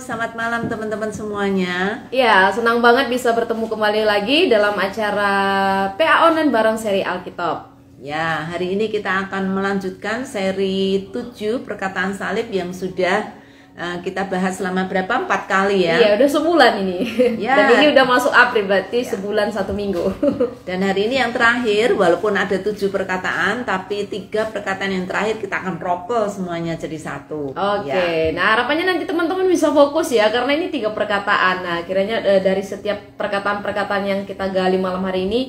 selamat malam teman-teman semuanya. Ya, senang banget bisa bertemu kembali lagi dalam acara PA Online bareng seri Alkitab. Ya, hari ini kita akan melanjutkan seri 7 perkataan salib yang sudah kita bahas selama berapa? 4 kali ya? Iya, udah sebulan ini. Ya. Dan ini udah masuk April, berarti sebulan 1 minggu. Dan hari ini yang terakhir, walaupun ada 7 perkataan, tapi 3 perkataan yang terakhir kita akan propel semuanya jadi satu. Oke, nah harapannya nanti teman-teman bisa fokus ya, karena ini 3 perkataan. Nah, kiranya dari setiap perkataan-perkataan yang kita gali malam hari ini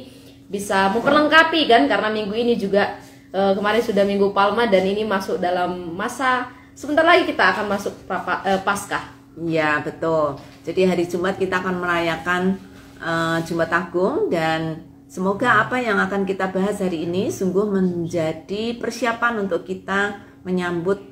bisa memperlengkapi kan, karena minggu ini juga kemarin sudah Minggu Palma dan ini masuk dalam masa sebentar lagi kita akan masuk Paskah. Ya, betul. Jadi hari Jumat kita akan merayakan Jumat Agung, dan semoga apa yang akan kita bahas hari ini sungguh menjadi persiapan untuk kita menyambut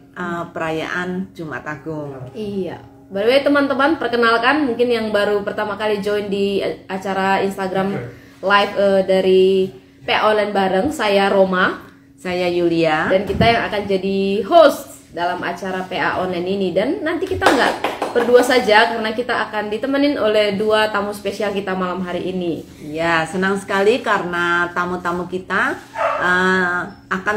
perayaan Jumat Agung. Iya. By the way teman-teman, perkenalkan mungkin yang baru pertama kali join di acara Instagram live dari PA Online bareng, saya Roma, saya Yulia, dan kita yang akan jadi host dalam acara PA Online ini. Dan nanti kita nggak berdua saja, karena kita akan ditemenin oleh 2 tamu spesial kita malam hari ini. Ya, senang sekali karena tamu-tamu kita akan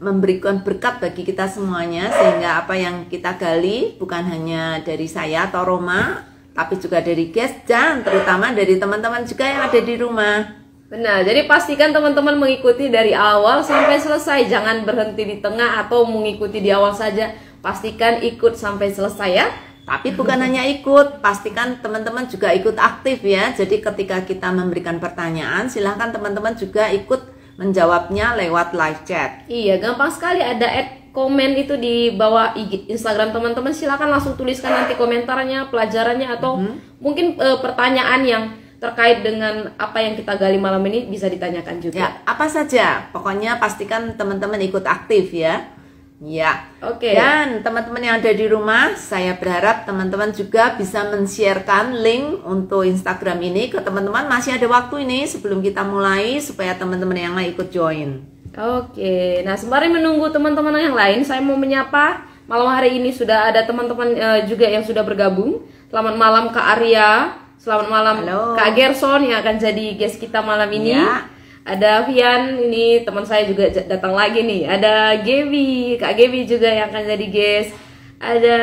memberikan berkat bagi kita semuanya, sehingga apa yang kita gali bukan hanya dari saya atau Roma, tapi juga dari guest dan terutama dari teman-teman juga yang ada di rumah. Benar, jadi pastikan teman-teman mengikuti dari awal sampai selesai. Jangan berhenti di tengah atau mengikuti di awal saja. Pastikan ikut sampai selesai ya. Tapi bukan hanya ikut, pastikan teman-teman juga ikut aktif ya. Jadi ketika kita memberikan pertanyaan, silahkan teman-teman juga ikut menjawabnya lewat live chat. Iya, gampang sekali, ada komen itu di bawah Instagram teman-teman. Silahkan langsung tuliskan nanti komentarnya, pelajarannya, atau mungkin pertanyaan yang terkait dengan apa yang kita gali malam ini bisa ditanyakan juga. Ya, apa saja. Pokoknya pastikan teman-teman ikut aktif ya. Ya. Oke. Dan teman-teman yang ada di rumah, saya berharap teman-teman juga bisa men-sharekan link untuk Instagram ini ke teman-teman. Masih ada waktu ini sebelum kita mulai supaya teman-teman yang lain ikut join. Oke. Nah, sembari menunggu teman-teman yang lain, saya mau menyapa malam hari ini sudah ada teman-teman juga yang sudah bergabung. Selamat malam Kak Arya. Selamat malam. Halo. Kak Gerson yang akan jadi guest kita malam ini. Ya. Ada Vian, ini teman saya juga datang lagi nih. Ada Gevi, Kak Gevi juga yang akan jadi guest. Ada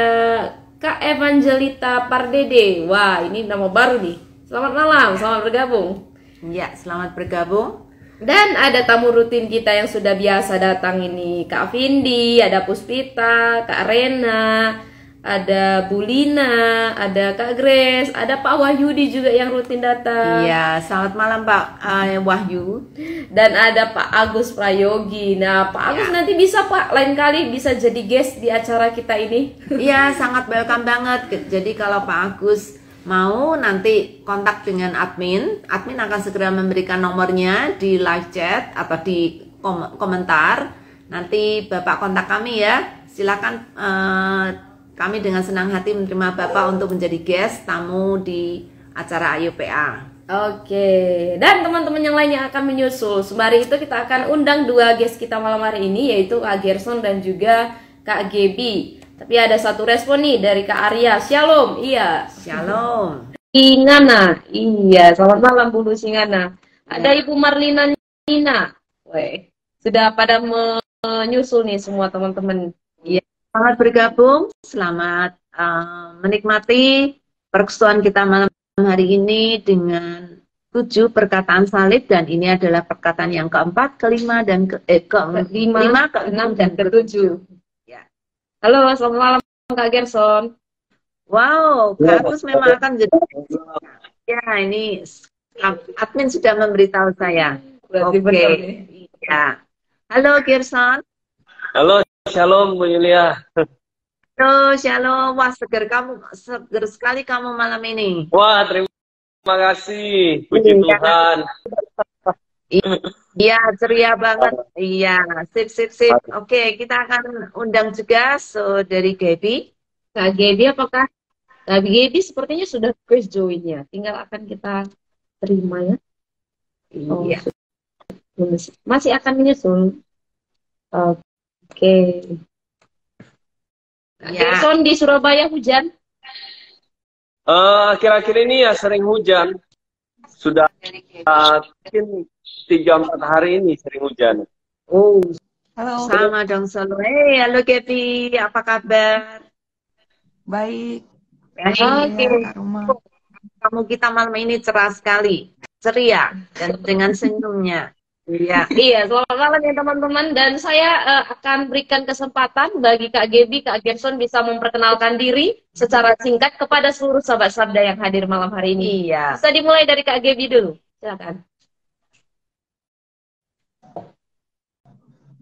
Kak Evangelita Pardede. Wah, ini nama baru nih. Selamat malam, selamat bergabung. Ya, selamat bergabung. Dan ada tamu rutin kita yang sudah biasa datang ini, Kak Vindi, ada Puspita, Kak Rena, ada Bulina, ada Kak Grace, ada Pak Wahyudi juga yang rutin datang. Iya, selamat malam Pak Wahyu. Dan ada Pak Agus Prayogi. Nah, Pak Agus nanti bisa Pak lain kali bisa jadi guest di acara kita ini. Iya, sangat welcome banget. Jadi kalau Pak Agus mau nanti kontak dengan admin akan segera memberikan nomornya di live chat atau di komentar. Nanti Bapak kontak kami ya. Silakan kami dengan senang hati menerima Bapak untuk menjadi guest tamu di acara Ayo PA. Oke, dan teman-teman yang lain yang akan menyusul. Sembari itu kita akan undang 2 guest kita malam hari ini, yaitu Kak Gerson dan juga Kak Gebi. Tapi ada satu respon nih dari Kak Arya. Shalom, iya. Shalom. Singana, iya. Selamat malam Bu Singana. Ada Ibu Marlina Nina. Weh, sudah pada menyusul nih semua teman-teman. Iya. Selamat bergabung, selamat menikmati perkesuan kita malam hari ini dengan 7 perkataan salib, dan ini adalah perkataan yang keempat, kelima, dan kelima, keenam, dan ketujuh. Ya. Halo, selamat malam Kak Gerson. Wow, Kak Agus memang akan jadi. Ya, ini admin sudah memberitahu saya. Oke. Ya. Halo Gerson. Halo, shalom Bu Yulia. Halo, shalom. Wah, seger sekali kamu malam ini. Wah, terima kasih. Puji Tuhan. Iya, ceria banget. Iya, sip. Oke, kita akan undang juga dari Gaby. Kak Gaby, apakah Kak Gaby sepertinya sudah first join-nya. Tinggal akan kita terima ya. Iya. Masih akan menyusul. Oke. Ya. Gerson di Surabaya hujan? Akhir-akhir ini ya sering hujan. Sudah mungkin 3-4 hari ini sering hujan. Oh, Halo, sama dong selalu. Halo Gaby, apa kabar? baik. Baik. Iya, Kak Roma. Kamu kita malam ini cerah sekali, ceria, dan dengan senyumnya. Iya. Iya, selamat malam ya teman-teman. Dan saya akan berikan kesempatan bagi Kak Gaby, Kak Gerson bisa memperkenalkan diri secara singkat kepada seluruh sahabat Sabda yang hadir malam hari ini. Iya. Bisa dimulai dari Kak Gaby dulu. Silakan.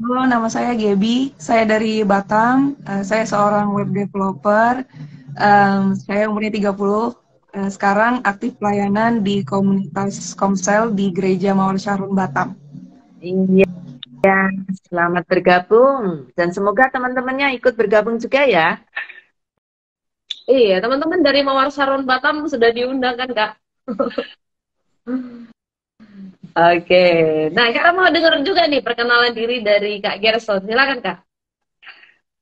Halo, nama saya Gaby. Saya dari Batam. Saya seorang web developer. Saya umurnya 30. Sekarang aktif pelayanan di komunitas Komsel di Gereja Mawar Syarun Batam. Iya. Selamat bergabung dan semoga teman-temannya ikut bergabung juga ya. Iya, teman-teman dari Mawar Syarun Batam sudah diundang kan, Kak? Oke. Nah, kita mau dengar juga nih perkenalan diri dari Kak Gerson. Silakan, Kak.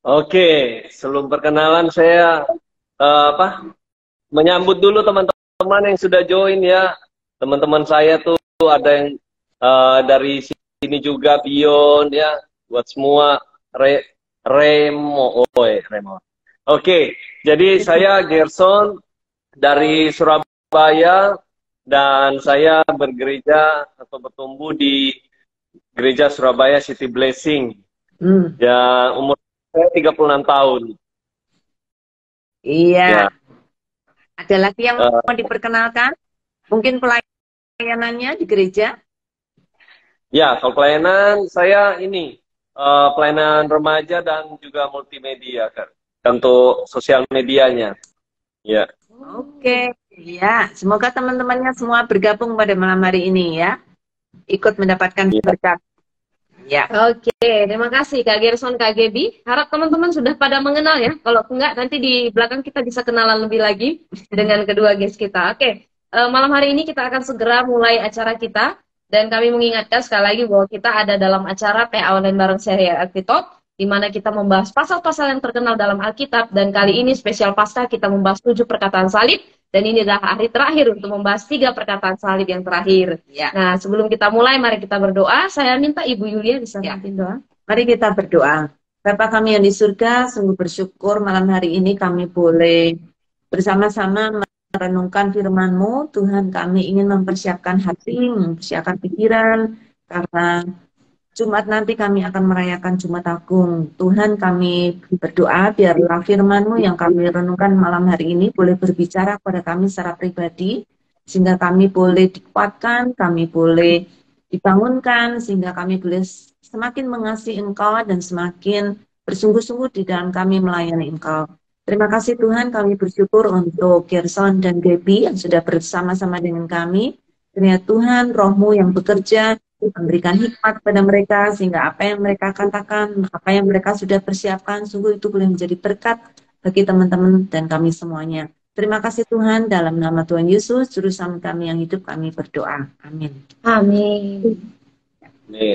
Oke, sebelum perkenalan saya menyambut dulu teman-teman yang sudah join ya. Teman-teman saya tuh ada yang dari sini juga, Bion ya, buat semua Remo. Oke, jadi saya Gerson dari Surabaya dan saya bergereja atau bertumbuh di Gereja Surabaya City Blessing. Ya, umur saya 36 tahun. Iya. Ya. Ada lagi yang mau diperkenalkan? Mungkin pelayanannya di gereja? Ya, kalau pelayanan saya ini pelayanan remaja dan juga multimedia kan, untuk sosial medianya. Ya. Oke, ya. Semoga teman-temannya semua bergabung pada malam hari ini ya, ikut mendapatkan berkat. Ya. Oke, terima kasih Kak Gerson, Kak Gaby. Harap teman-teman sudah pada mengenal ya. Kalau enggak, nanti di belakang kita bisa kenalan lebih lagi dengan kedua guest kita. Oke, malam hari ini kita akan segera mulai acara kita. Dan kami mengingatkan sekali lagi bahwa kita ada dalam acara PA Online bareng Serial Alkitab, di mana kita membahas pasal-pasal yang terkenal dalam Alkitab. Dan kali ini spesial pasca kita membahas 7 perkataan salib. Dan ini adalah hari terakhir untuk membahas 3 perkataan salib yang terakhir. Ya. Nah, sebelum kita mulai, mari kita berdoa. Saya minta Ibu Yulia bisa pimpin doa. Mari kita berdoa. Bapa kami yang di surga, sungguh bersyukur malam hari ini kami boleh bersama-sama merenungkan firman-Mu. Tuhan, kami ingin mempersiapkan hati, mempersiapkan pikiran, karena Jumat nanti kami akan merayakan Jumat Agung. Tuhan, kami berdoa biarlah firman-Mu yang kami renungkan malam hari ini boleh berbicara kepada kami secara pribadi, sehingga kami boleh dikuatkan, kami boleh dibangunkan, sehingga kami boleh semakin mengasihi Engkau dan semakin bersungguh-sungguh di dalam kami melayani Engkau. Terima kasih Tuhan, kami bersyukur untuk Gerson dan Gaby yang sudah bersama-sama dengan kami. Ternyata Tuhan, Roh-Mu yang bekerja, memberikan hikmat kepada mereka, sehingga apa yang mereka katakan, apa yang mereka sudah persiapkan, sungguh itu boleh menjadi berkat bagi teman-teman dan kami semuanya. Terima kasih Tuhan, dalam nama Tuhan Yesus, Juru Selamat kami yang hidup, kami berdoa. Amin. Amin.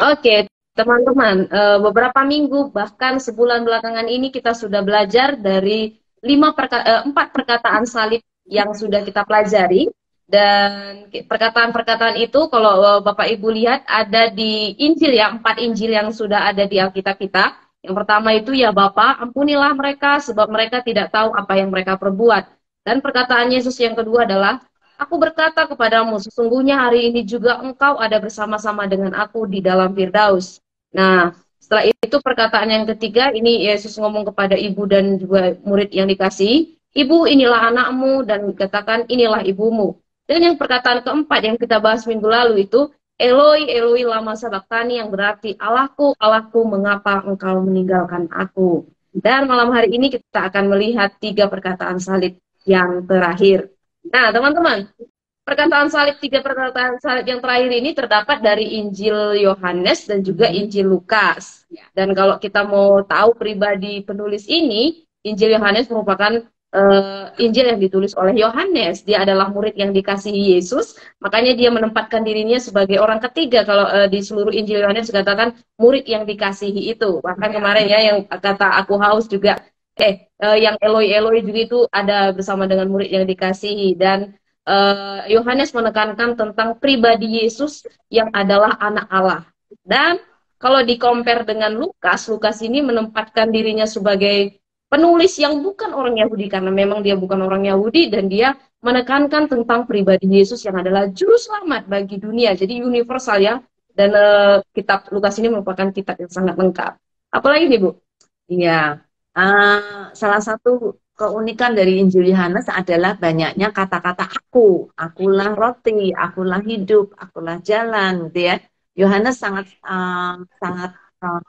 Oke, teman-teman, beberapa minggu bahkan sebulan belakangan ini kita sudah belajar dari 4 perkataan salib yang sudah kita pelajari. Dan perkataan-perkataan itu kalau Bapak Ibu lihat ada di Injil ya, 4 Injil yang sudah ada di Alkitab kita. Yang pertama itu ya Bapa, ampunilah mereka sebab mereka tidak tahu apa yang mereka perbuat. Dan perkataan Yesus yang kedua adalah, aku berkata kepadamu, sesungguhnya hari ini juga engkau ada bersama-sama dengan aku di dalam Firdaus. Nah, setelah itu perkataan yang ketiga, ini Yesus ngomong kepada ibu dan juga murid yang dikasihi, ibu inilah anakmu, dan dikatakan inilah ibumu. Dan yang perkataan keempat yang kita bahas minggu lalu itu, Eloi, Eloi lama sabachthani, yang berarti Allahku, Allahku, mengapa engkau meninggalkan aku. Dan malam hari ini kita akan melihat 3 perkataan salib yang terakhir. Nah, teman-teman, perkataan salib, 3 perkataan salib yang terakhir ini terdapat dari Injil Yohanes dan juga Injil Lukas. Dan kalau kita mau tahu pribadi penulis ini, Injil Yohanes merupakan Injil yang ditulis oleh Yohanes. Dia adalah murid yang dikasihi Yesus, makanya dia menempatkan dirinya sebagai orang ketiga. Kalau di seluruh Injil Yohanes dikatakan murid yang dikasihi itu. Bahkan kemarin ya yang kata aku haus juga yang Eloi Eloi juga itu ada bersama dengan murid yang dikasihi. Dan Yohanes menekankan tentang pribadi Yesus yang adalah anak Allah. Dan kalau di-compare dengan Lukas, Lukas ini menempatkan dirinya sebagai penulis yang bukan orang Yahudi, karena memang dia bukan orang Yahudi, dan dia menekankan tentang pribadi Yesus yang adalah juru selamat bagi dunia. Jadi universal ya. Dan kitab Lukas ini merupakan kitab yang sangat lengkap. Apalagi nih Bu? Iya, salah satu keunikan dari Injil Yohanes adalah banyaknya kata-kata akulah roti, akulah hidup, akulah jalan, gitu ya. Yohanes sangat sangat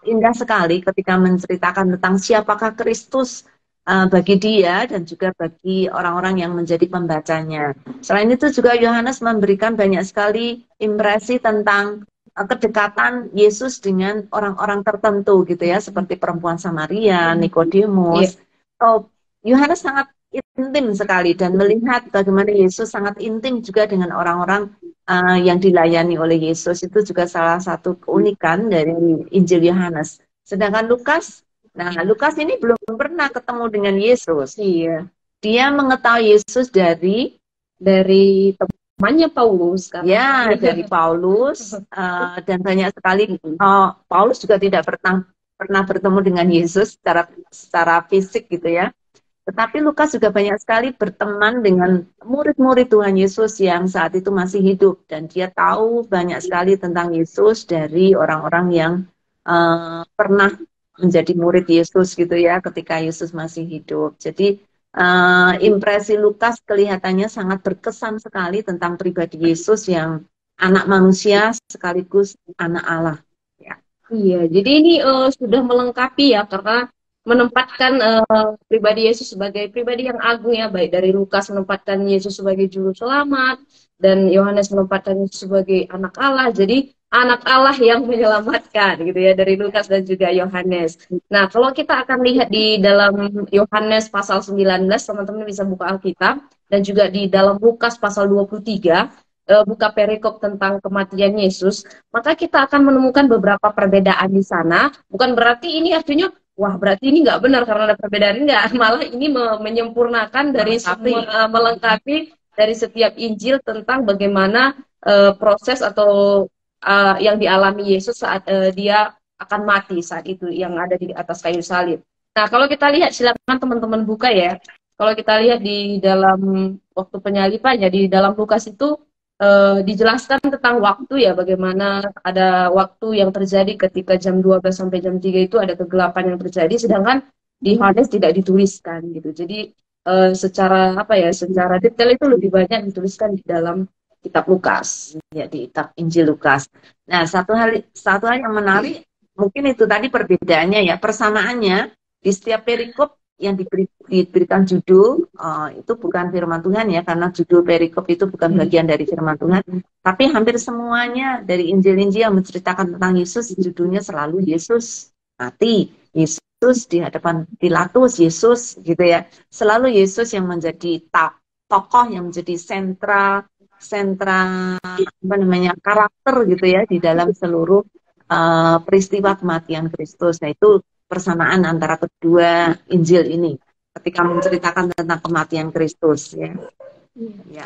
indah sekali ketika menceritakan tentang siapakah Kristus bagi dia dan juga bagi orang-orang yang menjadi pembacanya. Selain itu juga Yohanes memberikan banyak sekali impresi tentang kedekatan Yesus dengan orang-orang tertentu gitu ya, seperti perempuan Samaria, Nikodemus. Oh, Yohanes sangat intim sekali dan melihat bagaimana Yesus sangat intim juga dengan orang-orang yang dilayani oleh Yesus. Itu juga salah satu keunikan dari Injil Yohanes. Sedangkan Lukas, nah Lukas ini belum pernah ketemu dengan Yesus. Iya. Dia mengetahui Yesus dari temannya Paulus kan? Ya, dari Paulus dan banyak sekali Paulus juga tidak pernah bertemu dengan Yesus secara fisik gitu ya. Tetapi Lukas juga banyak sekali berteman dengan murid-murid Tuhan Yesus yang saat itu masih hidup, dan dia tahu banyak sekali tentang Yesus dari orang-orang yang pernah menjadi murid Yesus gitu ya ketika Yesus masih hidup. Jadi impresi Lukas kelihatannya sangat berkesan sekali tentang pribadi Yesus yang anak manusia sekaligus anak Allah. Ya. Iya, jadi ini sudah melengkapi ya, karena menempatkan pribadi Yesus sebagai pribadi yang agung ya, baik dari Lukas menempatkan Yesus sebagai juru selamat, dan Yohanes menempatkan Yesus sebagai anak Allah. Jadi anak Allah yang menyelamatkan gitu ya, dari Lukas dan juga Yohanes. Nah, kalau kita akan lihat di dalam Yohanes pasal 19, teman-teman bisa buka Alkitab, dan juga di dalam Lukas pasal 23, buka perikop tentang kematian Yesus, maka kita akan menemukan beberapa perbedaan di sana. Bukan berarti ini artinya wah, berarti ini nggak benar karena ada perbedaan. Enggak, malah ini menyempurnakan dari semua, melengkapi dari setiap Injil tentang bagaimana proses atau yang dialami Yesus saat dia akan mati saat itu, yang ada di atas kayu salib. Nah, kalau kita lihat, silakan teman-teman buka ya. Kalau kita lihat di dalam waktu penyalipannya, di dalam Lukas itu dijelaskan tentang waktu ya, bagaimana ada waktu yang terjadi ketika jam 12 sampai jam 3 itu ada kegelapan yang terjadi, sedangkan di Yohanes tidak dituliskan gitu. Jadi secara secara detail itu lebih banyak dituliskan di dalam kitab Lukas, ya, di kitab Injil Lukas. Nah, satu hal yang menarik mungkin itu tadi perbedaannya ya, persamaannya di setiap perikop yang diberikan judul itu bukan firman Tuhan ya, karena judul perikop itu bukan bagian dari firman Tuhan, tapi hampir semuanya dari Injil-Injil yang menceritakan tentang Yesus, judulnya selalu Yesus mati, Yesus di hadapan Pilatus, Yesus gitu ya, selalu Yesus yang menjadi tokoh yang menjadi sentra karakter gitu ya di dalam seluruh peristiwa kematian Kristus. Nah, itu persamaan antara kedua Injil ini ketika menceritakan tentang kematian Kristus ya. Ya.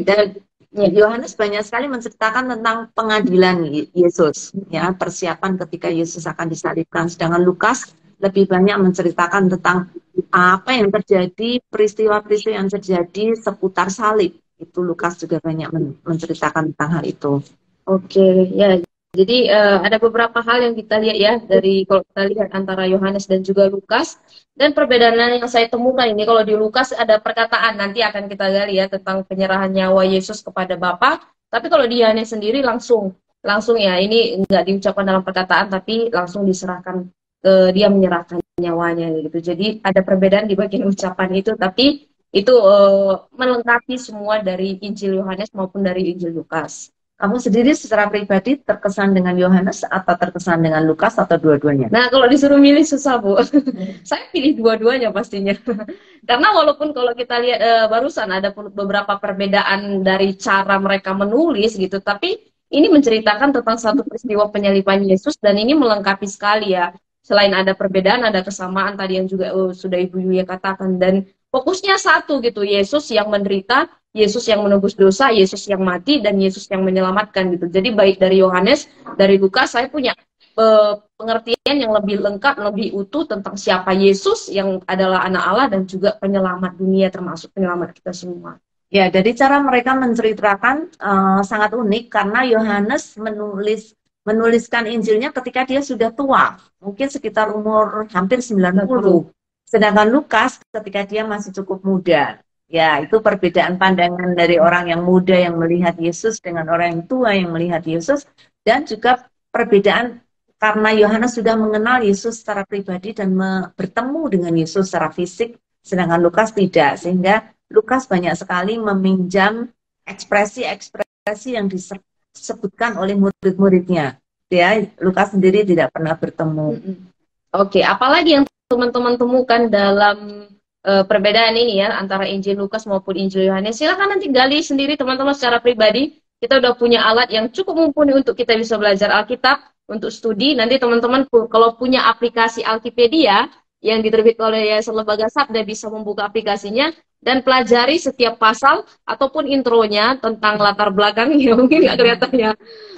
Dan Yohanes banyak sekali menceritakan tentang pengadilan Yesus ya, persiapan ketika Yesus akan disalibkan, sedangkan Lukas lebih banyak menceritakan tentang apa yang terjadi, peristiwa-peristiwa yang terjadi seputar salib. Itu Lukas juga banyak menceritakan tentang hal itu. Oke, ya. Jadi ada beberapa hal yang kita lihat ya, dari kalau kita lihat antara Yohanes dan juga Lukas. Dan perbedaan yang saya temukan ini, kalau di Lukas ada perkataan, nanti akan kita gali ya, tentang penyerahan nyawa Yesus kepada Bapa. Tapi kalau di Yohanes sendiri langsung ya, ini nggak diucapkan dalam perkataan, tapi langsung diserahkan ke dia, menyerahkan nyawanya gitu. Jadi ada perbedaan di bagian ucapan itu, tapi itu melengkapi semua dari Injil Yohanes maupun dari Injil Lukas. Kamu sendiri secara pribadi terkesan dengan Yohanes atau terkesan dengan Lukas atau dua-duanya? Nah, kalau disuruh milih susah, Bu. Saya pilih dua-duanya pastinya. Karena walaupun kalau kita lihat barusan ada beberapa perbedaan dari cara mereka menulis gitu, tapi ini menceritakan tentang satu peristiwa penyaliban Yesus, dan ini melengkapi sekali ya. selain ada perbedaan, ada kesamaan tadi yang juga sudah Ibu Yulia katakan. Dan fokusnya satu gitu, Yesus yang menderita, Yesus yang menebus dosa, Yesus yang mati, dan Yesus yang menyelamatkan gitu. Jadi baik dari Yohanes, dari Lukas, saya punya pengertian yang lebih lengkap, lebih utuh tentang siapa Yesus yang adalah anak Allah dan juga penyelamat dunia termasuk penyelamat kita semua. Ya, dari cara mereka menceritakan sangat unik karena Yohanes menuliskan Injilnya ketika dia sudah tua, mungkin sekitar umur hampir 90. Sedangkan Lukas ketika dia masih cukup muda. Ya, itu perbedaan pandangan dari orang yang muda yang melihat Yesus dengan orang yang tua yang melihat Yesus, dan juga perbedaan karena Yohanes sudah mengenal Yesus secara pribadi dan bertemu dengan Yesus secara fisik, sedangkan Lukas tidak. Sehingga Lukas banyak sekali meminjam ekspresi-ekspresi yang disebutkan oleh murid-muridnya. Ya, Lukas sendiri tidak pernah bertemu. Oke, apalagi yang teman-teman temukan dalam perbedaan ini ya antara Injil Lukas maupun Injil Yohanes? Silakan nanti gali sendiri teman-teman secara pribadi. Kita udah punya alat yang cukup mumpuni untuk kita bisa belajar Alkitab untuk studi. Nanti teman-teman kalau punya aplikasi Alkipedia yang diterbitkan oleh Yayasan Lembaga Sabda bisa membuka aplikasinya dan pelajari setiap pasal ataupun intronya tentang latar belakang ya mungkin nggak kelihatan ya,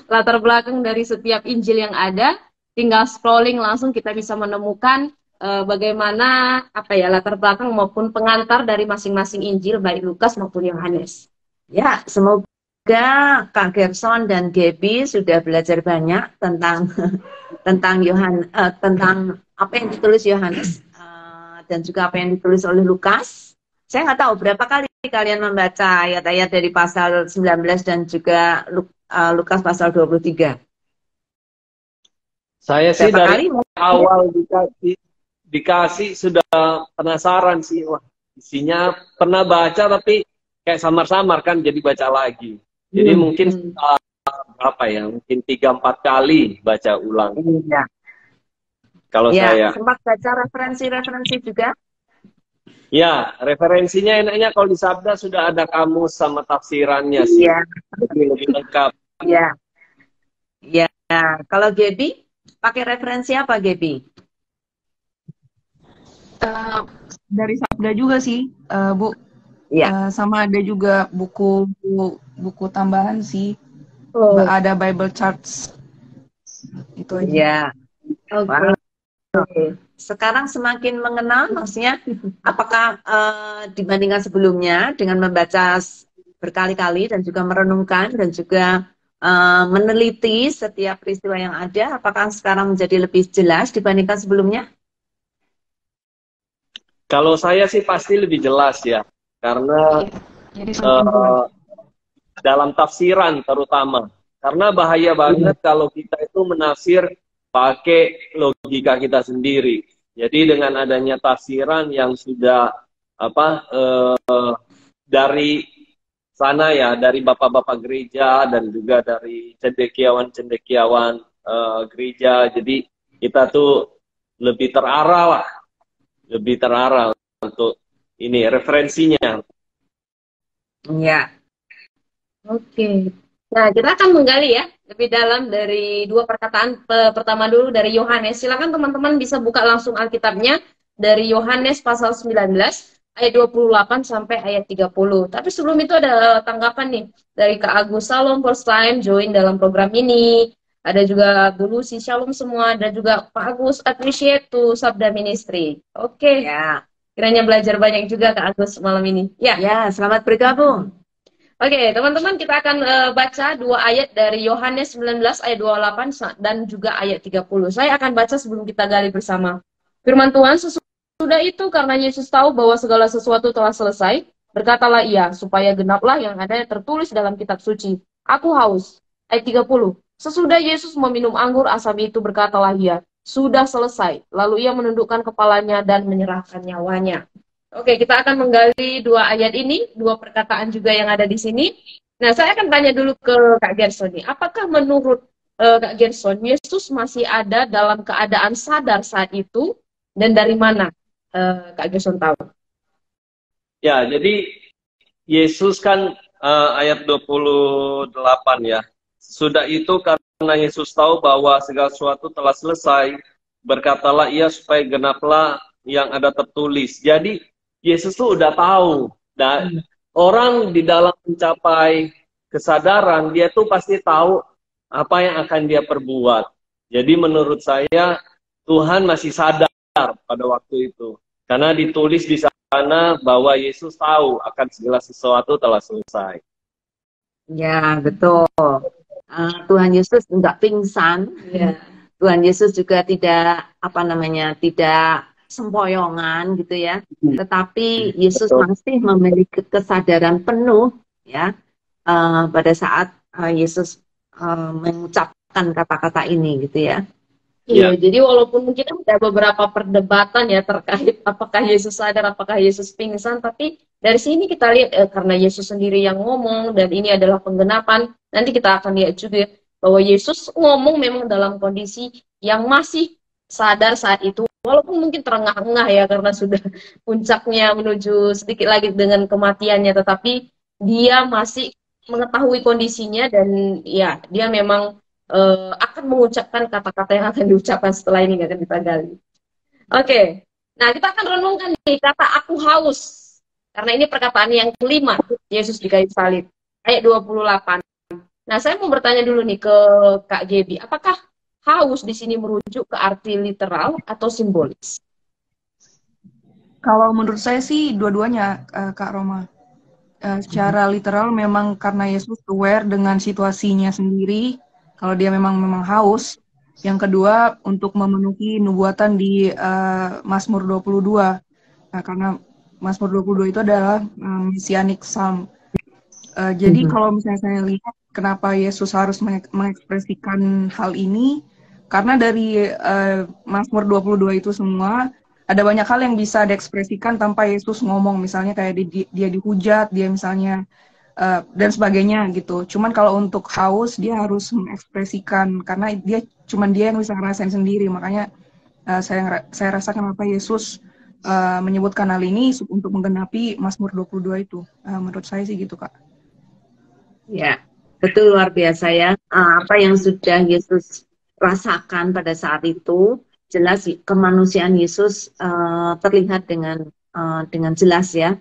latar belakang dari setiap Injil yang ada. Tinggal scrolling langsung kita bisa menemukan bagaimana latar belakang maupun pengantar dari masing-masing Injil baik Lukas maupun Yohanes. Ya, semoga Kak Gerson dan Gaby sudah belajar banyak tentang tentang apa yang ditulis Yohanes dan juga apa yang ditulis oleh Lukas. Saya nggak tahu berapa kali kalian membaca ayat-ayat dari pasal 19 dan juga Lukas pasal 23. Saya sih berapa dari awal dikasih sudah penasaran sih. Wah, isinya pernah baca tapi kayak samar-samar kan, jadi baca lagi. Jadi mungkin mungkin 3-4 kali baca ulang. Iya. Kalau ya, saya sempat baca referensi juga. Ya, referensinya enaknya kalau di Sabda sudah ada kamus sama tafsirannya sih. Iya. Lebih lengkap. Iya. Ya, kalau Gaby pakai referensi apa Gaby? Dari Sabda juga sih, Bu. Iya. Sama ada juga buku tambahan sih. Ada Bible Charts. Itu aja. Iya. Oke. Sekarang semakin mengenal, maksudnya apakah dibandingkan sebelumnya dengan membaca berkali-kali dan juga merenungkan dan juga meneliti setiap peristiwa yang ada, apakah sekarang menjadi lebih jelas dibandingkan sebelumnya? Kalau saya sih pasti lebih jelas ya, karena dalam tafsiran terutama, karena bahaya banget kalau kita itu menafsir pakai logika kita sendiri. Jadi dengan adanya tafsiran yang sudah dari sana ya, dari bapak-bapak gereja dan juga dari cendekiawan gereja, jadi kita tuh lebih terarah untuk ini referensinya. Iya. Oke. Nah, kita akan menggali ya lebih dalam dari dua perkataan. Pertama dulu dari Yohanes. Silakan teman-teman bisa buka langsung Alkitabnya dari Yohanes pasal 19 ayat 28 sampai ayat 30. Tapi sebelum itu ada tanggapan nih dari Kak Agus. Salam, first time join dalam program ini. Ada juga Bu Lucy, shalom semua. Dan juga Pak Agus, appreciate to Sabda Ministry. Oke. Ya. Kiranya belajar banyak juga Kak Agus malam ini. Ya, selamat bergabung. Oke, teman-teman, kita akan baca dua ayat dari Yohanes 19 ayat 28 dan juga ayat 30. Saya akan baca sebelum kita gali bersama. Firman Tuhan, sesudah itu karena Yesus tahu bahwa segala sesuatu telah selesai, berkatalah ia, supaya genaplah yang ada tertulis dalam kitab suci. Aku haus. Ayat 30. Sesudah Yesus meminum anggur asam itu, berkatalah ia, sudah selesai. Lalu ia menundukkan kepalanya dan menyerahkan nyawanya. Oke, kita akan menggali dua ayat ini, dua perkataan juga yang ada di sini. Nah, saya akan tanya dulu ke Kak Gerson nih. Apakah menurut Kak Gerson, Yesus masih ada dalam keadaan sadar saat itu? Dan dari mana Kak Gerson tahu? Ya, jadi Yesus kan ayat 28 ya. Sudah itu karena Yesus tahu bahwa segala sesuatu telah selesai, berkatalah ia supaya genaplah yang ada tertulis. Jadi Yesus tuh udah tahu. Dan orang di dalam mencapai kesadaran, dia tuh pasti tahu apa yang akan dia perbuat. Jadi menurut saya Tuhan masih sadar pada waktu itu. Karena ditulis di sana bahwa Yesus tahu akan segala sesuatu telah selesai. Ya, betul. Tuhan Yesus nggak pingsan. Ya. Tuhan Yesus juga tidak, tidak sempoyongan gitu ya. Tetapi Yesus masih memiliki kesadaran penuh ya pada saat Yesus mengucapkan kata-kata ini gitu ya. Iya, jadi walaupun mungkin ada beberapa perdebatan ya terkait apakah Yesus sadar, apakah Yesus pingsan, tapi dari sini kita lihat karena Yesus sendiri yang ngomong dan ini adalah penggenapan, nanti kita akan lihat juga bahwa Yesus ngomong memang dalam kondisi yang masih sadar saat itu, walaupun mungkin terengah-engah ya karena sudah puncaknya menuju sedikit lagi dengan kematiannya, tetapi dia masih mengetahui kondisinya dan ya dia memang akan mengucapkan kata-kata yang akan diucapkan setelah ini, akan kita gali. Oke, nah kita akan renungkan nih kata aku haus. Karena ini perkataan yang kelima, Yesus di kayu salib. Ayat 28. Nah, saya mau bertanya dulu nih ke Kak Gebi, apakah haus di sini merujuk ke arti literal atau simbolis? Kalau menurut saya sih dua-duanya, Kak Roma. Secara literal memang karena Yesus aware dengan situasinya sendiri, kalau dia memang haus. Yang kedua, untuk memenuhi nubuatan di Mazmur 22. Nah, karena Mazmur 22 itu adalah messianic psalm. Jadi kalau misalnya saya lihat kenapa Yesus harus mengekspresikan hal ini, karena dari Mazmur 22 itu semua, ada banyak hal yang bisa diekspresikan tanpa Yesus ngomong. Misalnya kayak dia dihujat, dia misalnya dan sebagainya gitu. Cuman kalau untuk haus dia harus mengekspresikan karena cuman dia yang bisa ngerasain sendiri. Makanya saya rasa kenapa Yesus menyebutkan hal ini untuk menggenapi Mazmur 22 itu. Menurut saya sih gitu, Kak. Ya, betul, luar biasa ya. Apa yang sudah Yesus rasakan pada saat itu, jelas kemanusiaan Yesus terlihat dengan jelas ya.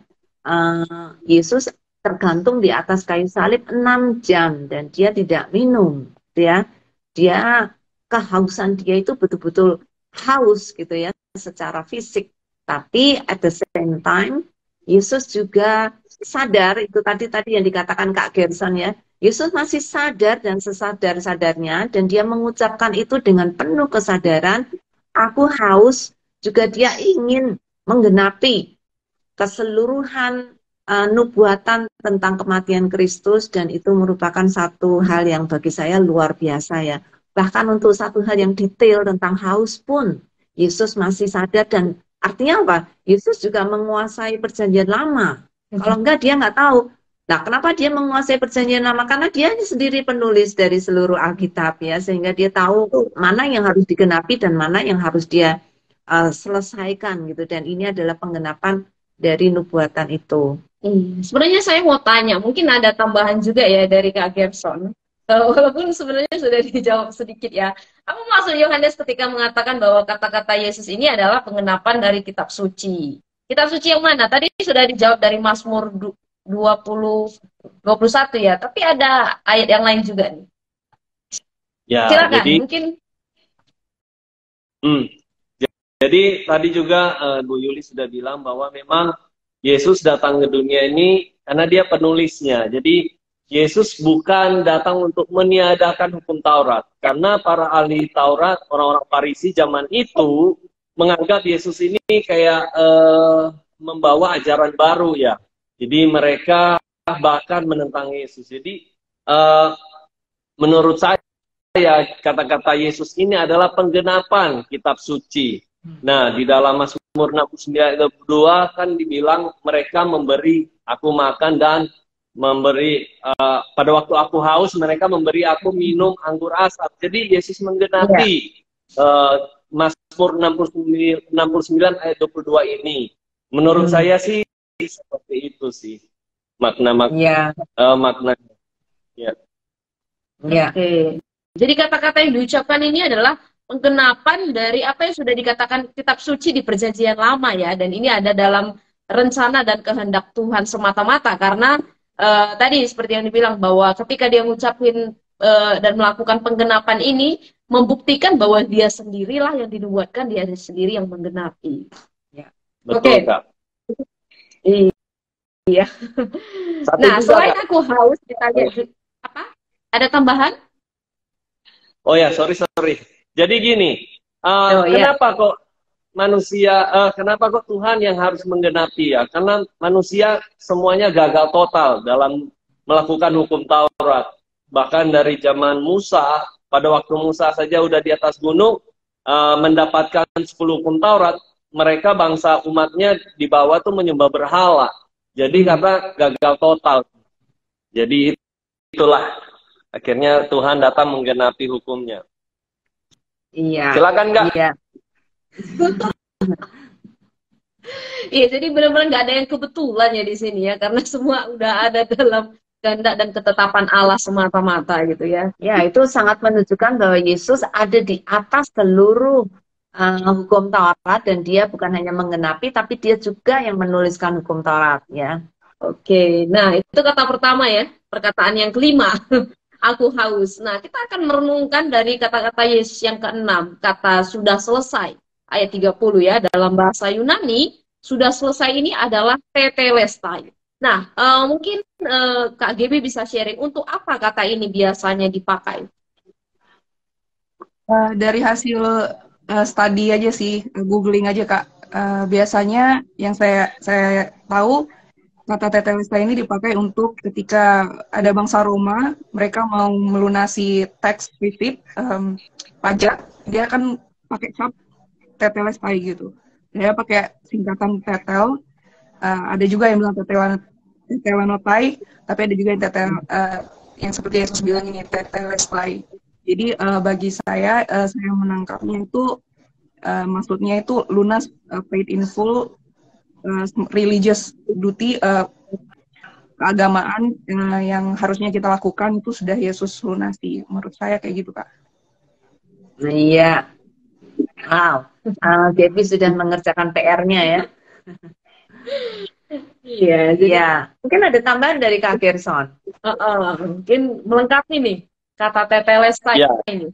Yesus tergantung di atas kayu salib 6 jam dan dia tidak minum, ya. Dia kehausan dia itu betul-betul haus gitu ya secara fisik. Tapi at the same time Yesus juga sadar, itu tadi yang dikatakan Kak Gerson ya. Yesus masih sadar dan sesadar-sadarnya dan dia mengucapkan itu dengan penuh kesadaran, aku haus, juga dia ingin menggenapi keseluruhan nubuatan tentang kematian Kristus dan itu merupakan satu hal yang bagi saya luar biasa ya. Bahkan untuk satu hal yang detail tentang haus pun Yesus masih sadar dan artinya apa? Yesus juga menguasai perjanjian lama. Kalau enggak dia nggak tahu. Nah, kenapa dia menguasai perjanjian lama? Karena dia sendiri penulis dari seluruh Alkitab ya, sehingga dia tahu mana yang harus digenapi dan mana yang harus dia selesaikan gitu. Dan ini adalah penggenapan dari nubuatan itu. Sebenarnya saya mau tanya, mungkin ada tambahan juga ya dari Kak Gerson. Walaupun sebenarnya sudah dijawab sedikit ya. Apa maksud Yohanes ketika mengatakan bahwa kata-kata Yesus ini adalah penggenapan dari kitab suci? Kitab suci yang mana? Tadi sudah dijawab dari Mazmur 21 ya, tapi ada ayat yang lain juga nih. Ya, silakan, jadi, mungkin. Jadi tadi juga Bu Yuli sudah bilang bahwa memang Yesus datang ke dunia ini karena dia penulisnya. Jadi Yesus bukan datang untuk meniadakan hukum Taurat. Karena para ahli Taurat, orang-orang Farisi zaman itu menganggap Yesus ini kayak membawa ajaran baru ya. Jadi mereka bahkan menentang Yesus. Jadi menurut saya kata-kata Yesus ini adalah penggenapan kitab suci. Nah, di dalam Mazmur 69:2 kan dibilang mereka memberi aku makan dan memberi pada waktu aku haus mereka memberi aku minum anggur asap. Jadi Yesus menggenapi Mazmur 69 ayat 22 ini. Menurut saya sih seperti itu sih maknanya. Ya. Oke. Jadi kata-kata yang diucapkan ini adalah penggenapan dari apa yang sudah dikatakan kitab suci di Perjanjian Lama ya, dan ini ada dalam rencana dan kehendak Tuhan semata-mata, karena tadi seperti yang dibilang bahwa ketika dia ngucapin dan melakukan penggenapan ini, membuktikan bahwa dia sendirilah yang dinubuatkan, dia sendiri yang menggenapi. Ya. Betul, Kak. Iya. Nah, selain aku haus ditanya apa? Ada tambahan? Oh ya, sorry. Jadi gini, kenapa kok manusia, kenapa kok Tuhan yang harus menggenapi ya? Karena manusia semuanya gagal total dalam melakukan hukum Taurat. Bahkan dari zaman Musa, pada waktu Musa saja udah di atas gunung, mendapatkan 10 hukum Taurat, mereka bangsa umatnya di bawah tuh menyembah berhala. Jadi karena gagal total. Jadi itulah akhirnya Tuhan datang menggenapi hukumnya. Iya. Silakan, Kak. Iya. Iya, jadi benar-benar nggak ada yang kebetulan ya di sini ya, karena semua udah ada dalam kehendak dan ketetapan Allah semata-mata gitu ya. Ya, itu sangat menunjukkan bahwa Yesus ada di atas seluruh hukum Taurat, dan dia bukan hanya menggenapi, tapi dia juga yang menuliskan hukum Taurat ya. Oke, nah itu kata pertama ya, perkataan yang kelima, aku haus. Nah, kita akan merenungkan dari kata-kata Yesus yang keenam, kata sudah selesai, ayat 30 ya, dalam bahasa Yunani, sudah selesai ini adalah tetelestai. Nah, mungkin Kak Gaby bisa sharing, untuk apa kata ini biasanya dipakai? Dari hasil study aja sih, googling aja Kak. Biasanya yang saya tahu, kata tetelestai ini dipakai untuk ketika ada bangsa Roma, mereka mau melunasi tax receipt, pajak, dia akan pakai cap tetelestai gitu. Dia pakai singkatan tetel. Ada juga yang bilang tetelanotai, tapi ada juga yang yang seperti Yesus bilang ini tetelestai. Jadi bagi saya menangkapnya itu maksudnya itu lunas, paid in full, religious duty, keagamaan yang harusnya kita lakukan itu sudah Yesus lunasi. Menurut saya kayak gitu, Kak. Iya. Wow. Gaby sudah mengerjakan PR-nya ya. Iya, jadi Mungkin ada tambahan dari Kak Gerson. mungkin melengkapi nih kata tetelestai ini.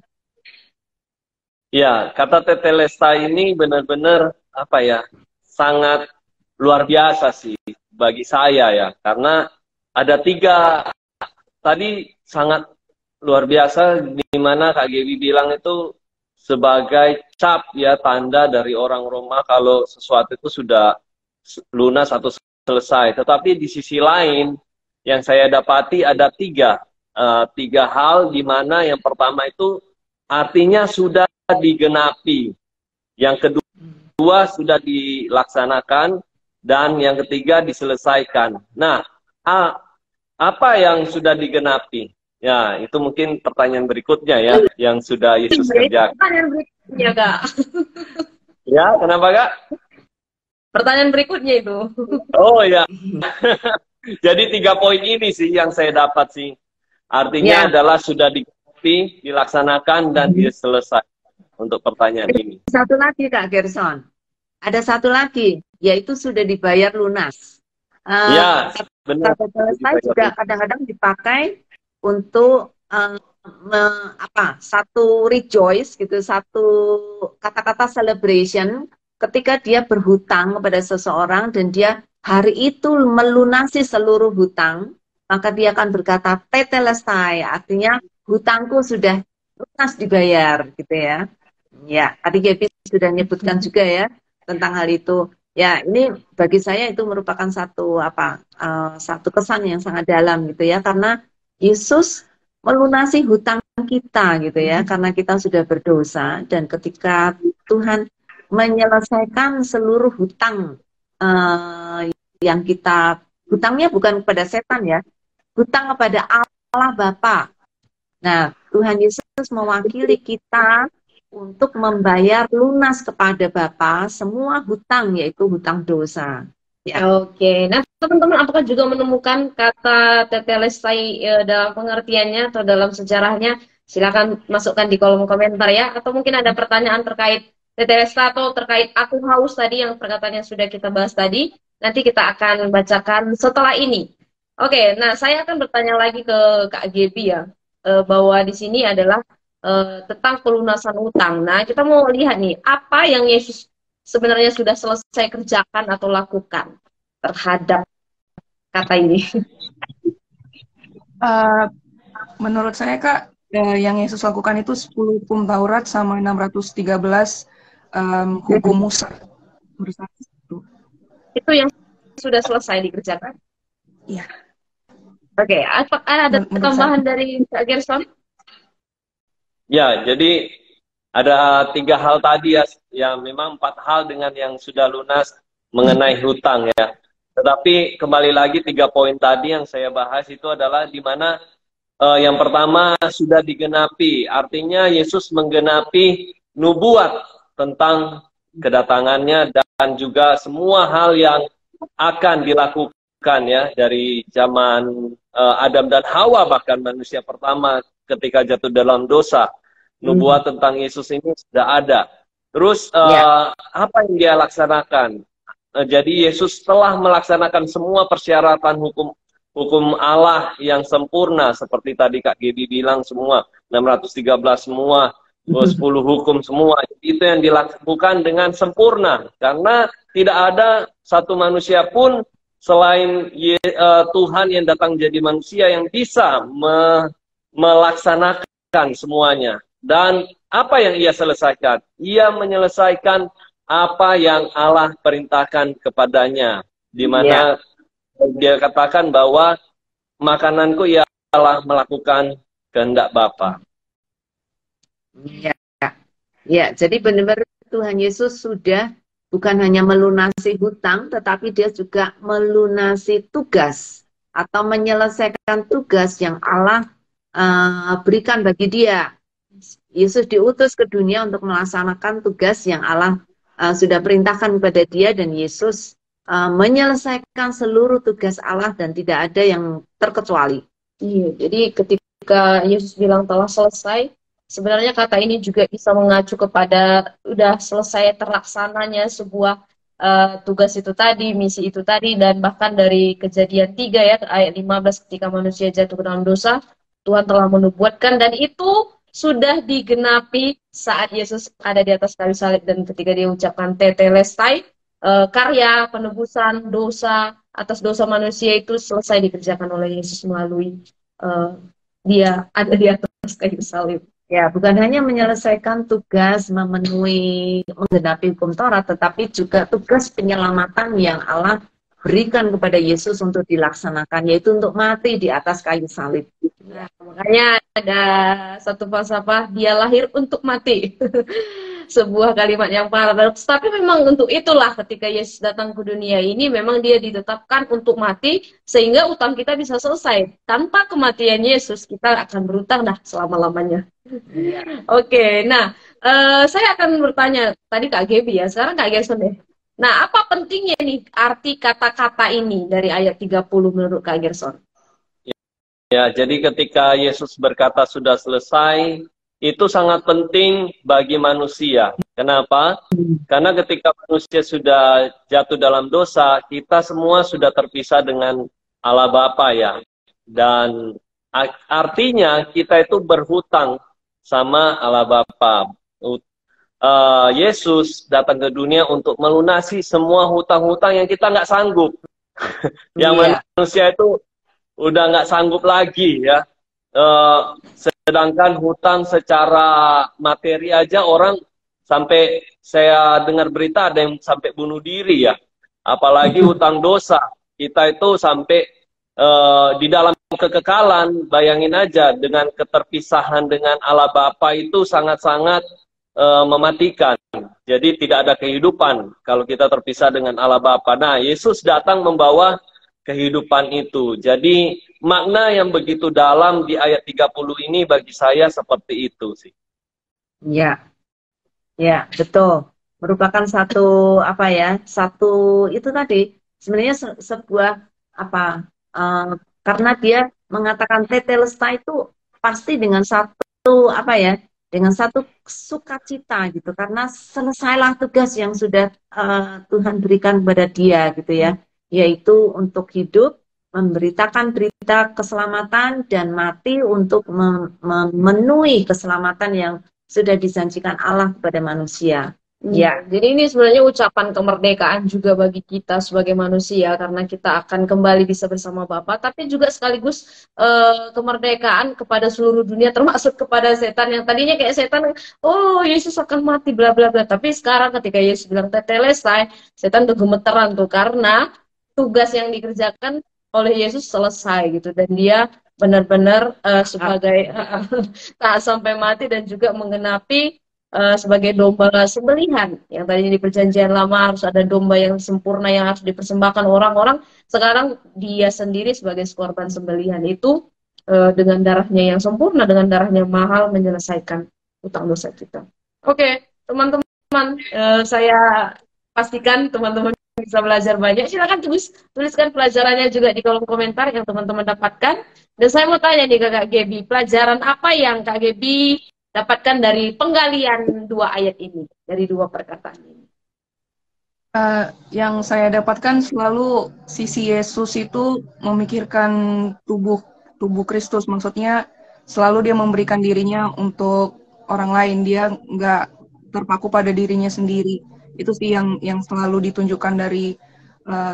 Ya, kata tetelestai ini benar-benar apa ya, sangat luar biasa sih bagi saya ya, karena ada 3 tadi sangat luar biasa, di mana Kak Gaby bilang itu sebagai cap ya, tanda dari orang Roma kalau sesuatu itu sudah lunas atau selesai. Tetapi di sisi lain yang saya dapati ada 3 hal, di mana yang pertama itu artinya sudah digenapi, yang kedua sudah dilaksanakan, dan yang ketiga diselesaikan. Nah, apa yang sudah digenapi? Ya, itu mungkin pertanyaan berikutnya ya, yang sudah Yesus kerjakan. Pertanyaan berikutnya, Kak. Ya, kenapa, Kak? Pertanyaan berikutnya itu. Oh ya. Jadi 3 poin ini sih yang saya dapat sih. Artinya adalah sudah digenapi, dilaksanakan, dan diselesaikan. Untuk pertanyaan ini. Satu lagi Kak Gerson. Ada satu lagi, yaitu sudah dibayar lunas. Ya, benar. Kata selesai juga kadang-kadang dipakai untuk satu rejoice gitu, satu kata-kata celebration ketika dia berhutang kepada seseorang dan dia hari itu melunasi seluruh hutang, maka dia akan berkata tetelestai, artinya hutangku sudah lunas dibayar gitu ya. Ya, tadi Gaby sudah menyebutkan juga ya tentang hal itu. Ya, ini bagi saya itu merupakan satu satu kesan yang sangat dalam gitu ya, karena Yesus melunasi hutang kita gitu ya, karena kita sudah berdosa, dan ketika Tuhan menyelesaikan seluruh hutang yang kita, hutangnya bukan kepada setan ya, hutang kepada Allah Bapa. Nah, Tuhan Yesus mewakili kita untuk membayar lunas kepada Bapa semua hutang, yaitu hutang dosa. Ya. Oke, nah teman-teman apakah juga menemukan kata tetelestai dalam pengertiannya atau dalam sejarahnya Silakan masukkan di kolom komentar ya. Atau mungkin ada pertanyaan terkait TTS atau terkait aku haus tadi yang perkataan yang sudah kita bahas tadi. Nanti kita akan bacakan setelah ini. Oke, nah saya akan bertanya lagi ke Kak Gebi ya, bahwa di sini adalah tentang pelunasan utang. Nah, kita mau lihat nih, apa yang Yesus sebenarnya sudah selesai kerjakan atau lakukan terhadap kata ini. Menurut saya Kak, yang Yesus lakukan itu 10 hukum Taurat sama 613 hukum Musa. Menurut saya Itu yang sudah selesai dikerjakan. Iya. Oke, apakah ada tambahan dari Kak Gerson? Ya, jadi ada 3 hal tadi ya, memang 4 hal dengan yang sudah lunas mengenai hutang ya. Tetapi kembali lagi 3 poin tadi yang saya bahas itu adalah di mana yang pertama sudah digenapi, artinya Yesus menggenapi nubuat tentang kedatangannya dan juga semua hal yang akan dilakukan ya dari zaman Adam dan Hawa, bahkan manusia pertama ketika jatuh dalam dosa. Nubuat tentang Yesus ini sudah ada. Terus apa yang dia laksanakan? Jadi Yesus telah melaksanakan semua persyaratan hukum Allah yang sempurna, seperti tadi Kak Gedi bilang, semua 613 semua, 10 hukum semua. Itu yang dilakukan dengan sempurna, karena tidak ada satu manusia pun selain Tuhan yang datang jadi manusia yang bisa melaksanakan semuanya. Dan apa yang ia selesaikan? Ia menyelesaikan apa yang Allah perintahkan kepadanya, di mana dia katakan bahwa makananku ialah melakukan kehendak Bapa. Ya, jadi benar-benar Tuhan Yesus sudah bukan hanya melunasi hutang, tetapi dia juga melunasi tugas atau menyelesaikan tugas yang Allah berikan bagi dia. Yesus diutus ke dunia untuk melaksanakan tugas yang Allah sudah perintahkan kepada dia, dan Yesus menyelesaikan seluruh tugas Allah dan tidak ada yang terkecuali. Iya, jadi ketika Yesus bilang telah selesai, sebenarnya kata ini juga bisa mengacu kepada udah selesai terlaksananya sebuah tugas itu tadi, misi itu tadi, dan bahkan dari Kejadian 3 ya, ayat 15, ketika manusia jatuh ke dalam dosa, Tuhan telah menubuatkan, dan itu sudah digenapi saat Yesus ada di atas kayu salib, dan ketika dia ucapkan tetelestai, karya penebusan dosa atas dosa manusia itu selesai dikerjakan oleh Yesus melalui dia ada di atas kayu salib. Ya, bukan hanya menyelesaikan tugas memenuhi menggenapi hukum Taurat, tetapi juga tugas penyelamatan yang Allah berikan kepada Yesus untuk dilaksanakan, yaitu untuk mati di atas kayu salib. Nah, makanya ada satu falsafah, dia lahir untuk mati. Sebuah kalimat yang paradoks, tapi memang untuk itulah ketika Yesus datang ke dunia ini, memang dia ditetapkan untuk mati, sehingga utang kita bisa selesai. Tanpa kematian Yesus, kita akan berutang dah selama-lamanya. Oke, nah saya akan bertanya, tadi Kak Gebi ya, sekarang Kak Gerson deh. Nah, apa pentingnya nih arti kata-kata ini dari ayat 30 menurut Kak Gerson? Ya, jadi ketika Yesus berkata sudah selesai, itu sangat penting bagi manusia. Kenapa? Karena ketika manusia sudah jatuh dalam dosa, kita semua sudah terpisah dengan Allah Bapa ya. Dan artinya kita itu berhutang sama Allah Bapa. Yesus datang ke dunia untuk melunasi semua hutang-hutang yang kita nggak sanggup. Yang manusia itu udah nggak sanggup lagi ya. Sedangkan hutang secara materi aja orang, sampai saya dengar berita ada yang sampai bunuh diri ya. Apalagi hutang dosa. Kita itu sampai di dalam kekekalan, bayangin aja dengan keterpisahan dengan Allah Bapa itu sangat-sangat mematikan. Jadi tidak ada kehidupan kalau kita terpisah dengan Allah Bapa. Nah, Yesus datang membawa kehidupan itu. Jadi makna yang begitu dalam di ayat 30 ini bagi saya seperti itu sih. Ya, ya betul. Merupakan satu apa ya? Satu itu tadi sebenarnya sebuah apa? Karena dia mengatakan tetelestai itu pasti dengan satu apa ya, dengan satu sukacita gitu, karena selesailah tugas yang sudah Tuhan berikan kepada dia gitu ya, yaitu untuk hidup memberitakan berita keselamatan dan mati untuk memenuhi keselamatan yang sudah dijanjikan Allah kepada manusia. Ya, Jadi ini sebenarnya ucapan kemerdekaan juga bagi kita sebagai manusia karena kita akan kembali bisa bersama Bapa, tapi juga sekaligus kemerdekaan kepada seluruh dunia termasuk kepada setan yang tadinya kayak setan, oh Yesus akan mati bla bla bla, tapi sekarang ketika Yesus bilang tetelestai, setan udah gemeteran tuh karena tugas yang dikerjakan oleh Yesus selesai gitu dan dia benar-benar sebagai tak sampai mati dan juga menggenapi sebagai domba sembelihan yang tadinya di perjanjian lama harus ada domba yang sempurna yang harus dipersembahkan orang-orang, sekarang dia sendiri sebagai korban sembelihan itu dengan darahnya yang sempurna, dengan darahnya mahal menyelesaikan utang dosa kita. Oke, teman-teman, saya pastikan teman-teman bisa belajar banyak. Silakan tuliskan pelajarannya juga di kolom komentar yang teman-teman dapatkan. Dan saya mau tanya nih ke Kak Gaby, pelajaran apa yang Kak Gaby dapatkan dari penggalian dua ayat ini, dari dua perkataan ini? Yang saya dapatkan selalu sisi Yesus itu memikirkan tubuh Kristus, maksudnya selalu dia memberikan dirinya untuk orang lain, dia nggak terpaku pada dirinya sendiri. Itu sih yang selalu ditunjukkan dari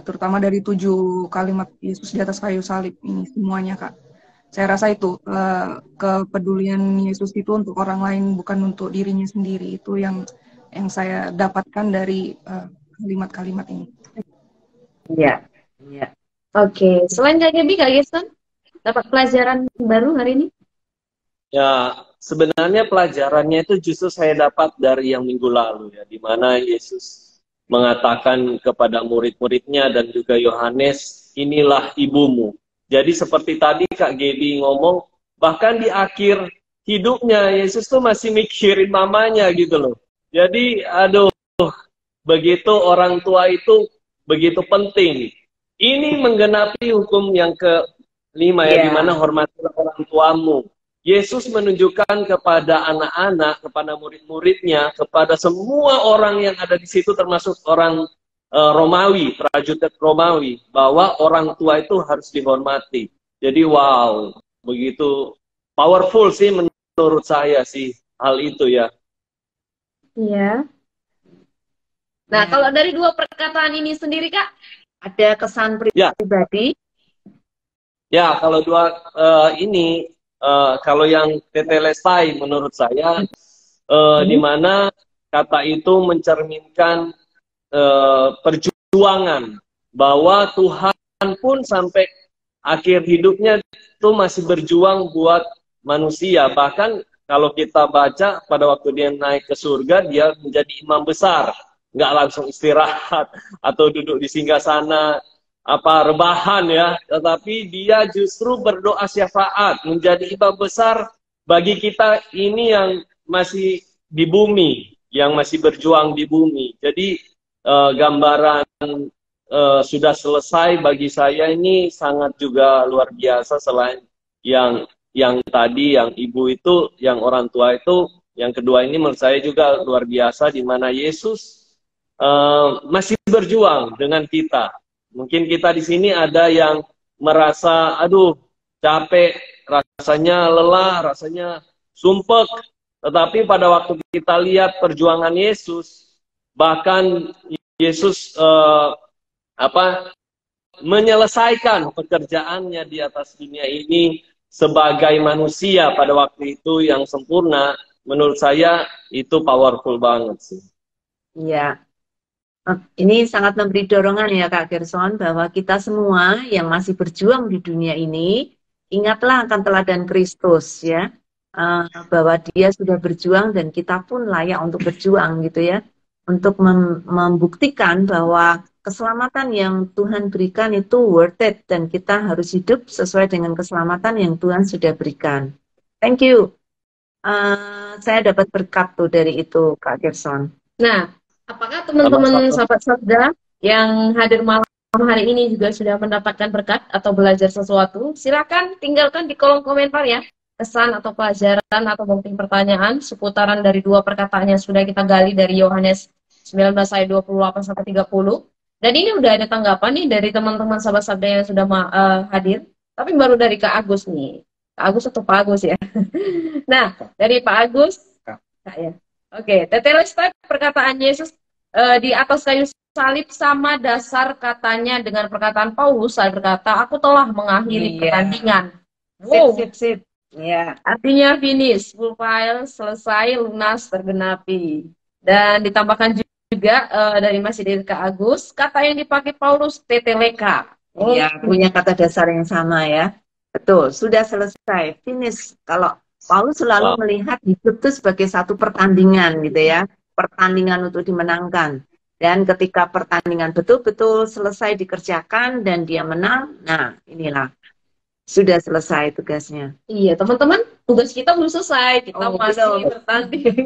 terutama dari 7 kalimat Yesus di atas kayu salib ini semuanya, Kak. Saya rasa itu kepedulian Yesus itu untuk orang lain, bukan untuk dirinya sendiri. Itu yang saya dapatkan dari kalimat-kalimat ini. iya, iya. Oke, selain Kak Gaby, Kak Geston dapat pelajaran baru hari ini? Ya, sebenarnya pelajarannya itu justru saya dapat dari yang minggu lalu ya, di mana Yesus mengatakan kepada murid-muridnya dan juga Yohanes, inilah ibumu. Jadi seperti tadi Kak Gaby ngomong, bahkan di akhir hidupnya Yesus tuh masih mikirin mamanya gitu loh. Jadi aduh, begitu orang tua itu begitu penting. Ini menggenapi hukum yang kelima ya, di mana hormatilah orang tuamu. Yesus menunjukkan kepada anak-anak, kepada murid-muridnya, kepada semua orang yang ada di situ termasuk orang Romawi, prajurit Romawi, bahwa orang tua itu harus dihormati. Jadi wow, begitu powerful sih menurut saya sih hal itu ya. Iya. Nah, kalau dari dua perkataan ini sendiri, Kak, ada kesan pribadi? Ya, kalau dua ini, kalau yang tetelestai menurut saya, di mana kata itu mencerminkan perjuangan, bahwa Tuhan pun sampai akhir hidupnya itu masih berjuang buat manusia. Bahkan kalau kita baca pada waktu dia naik ke surga, dia menjadi imam besar, nggak langsung istirahat atau duduk di singgasana rebahan ya, tetapi dia justru berdoa syafaat menjadi imam besar bagi kita ini yang masih di bumi, yang masih berjuang di bumi. Jadi gambaran sudah selesai bagi saya ini sangat juga luar biasa. Selain yang tadi yang ibu itu, yang orang tua itu, yang kedua ini menurut saya juga luar biasa, di mana Yesus masih berjuang dengan kita. Mungkin kita di sini ada yang merasa aduh capek, rasanya lelah, rasanya sumpek, tetapi pada waktu kita lihat perjuangan Yesus, bahkan Yesus menyelesaikan pekerjaannya di atas dunia ini sebagai manusia pada waktu itu yang sempurna. Menurut saya itu powerful banget sih. Iya. Ini sangat memberi dorongan ya Kak Gerson, bahwa kita semua yang masih berjuang di dunia ini, ingatlah akan teladan Kristus ya, bahwa dia sudah berjuang dan kita pun layak untuk berjuang gitu ya, untuk membuktikan bahwa keselamatan yang Tuhan berikan itu worth it, dan kita harus hidup sesuai dengan keselamatan yang Tuhan sudah berikan. Thank you. Saya dapat berkat tuh dari itu Kak Gerson. Nah, apakah teman-teman sahabat Sabda yang hadir malam hari ini juga sudah mendapatkan berkat atau belajar sesuatu? Silakan tinggalkan di kolom komentar ya. kesan atau pelajaran atau mungkin pertanyaan seputaran dari dua perkataan yang sudah kita gali dari Yohanes 19 ayat 28 sampai 30. Dan ini udah ada tanggapan nih dari teman-teman sahabat sabda yang sudah hadir. Tapi baru dari Kak Agus nih. Kak Agus atau Pak Agus ya? Nah, dari Pak Agus. Kak ya. Oke, tetelestai perkataan Yesus di atas kayu salib sama dasar katanya dengan perkataan Paulus. Saya berkata, aku telah mengakhiri pertandingan. Wow. Sip. Ya. Artinya finish, fulfill, selesai, lunas, tergenapi. Dan ditambahkan juga dari masih dari Kak Agus, kata yang dipakai Paulus, teteleka. Iya, punya kata dasar yang sama ya. Betul, sudah selesai, finish. Kalau Paulus selalu melihat hidup itu sebagai satu pertandingan gitu ya. Pertandingan untuk dimenangkan. Dan ketika pertandingan betul-betul selesai dikerjakan dan dia menang, nah inilah sudah selesai tugasnya. Iya, teman-teman, tugas kita belum selesai. Kita masih bertanding.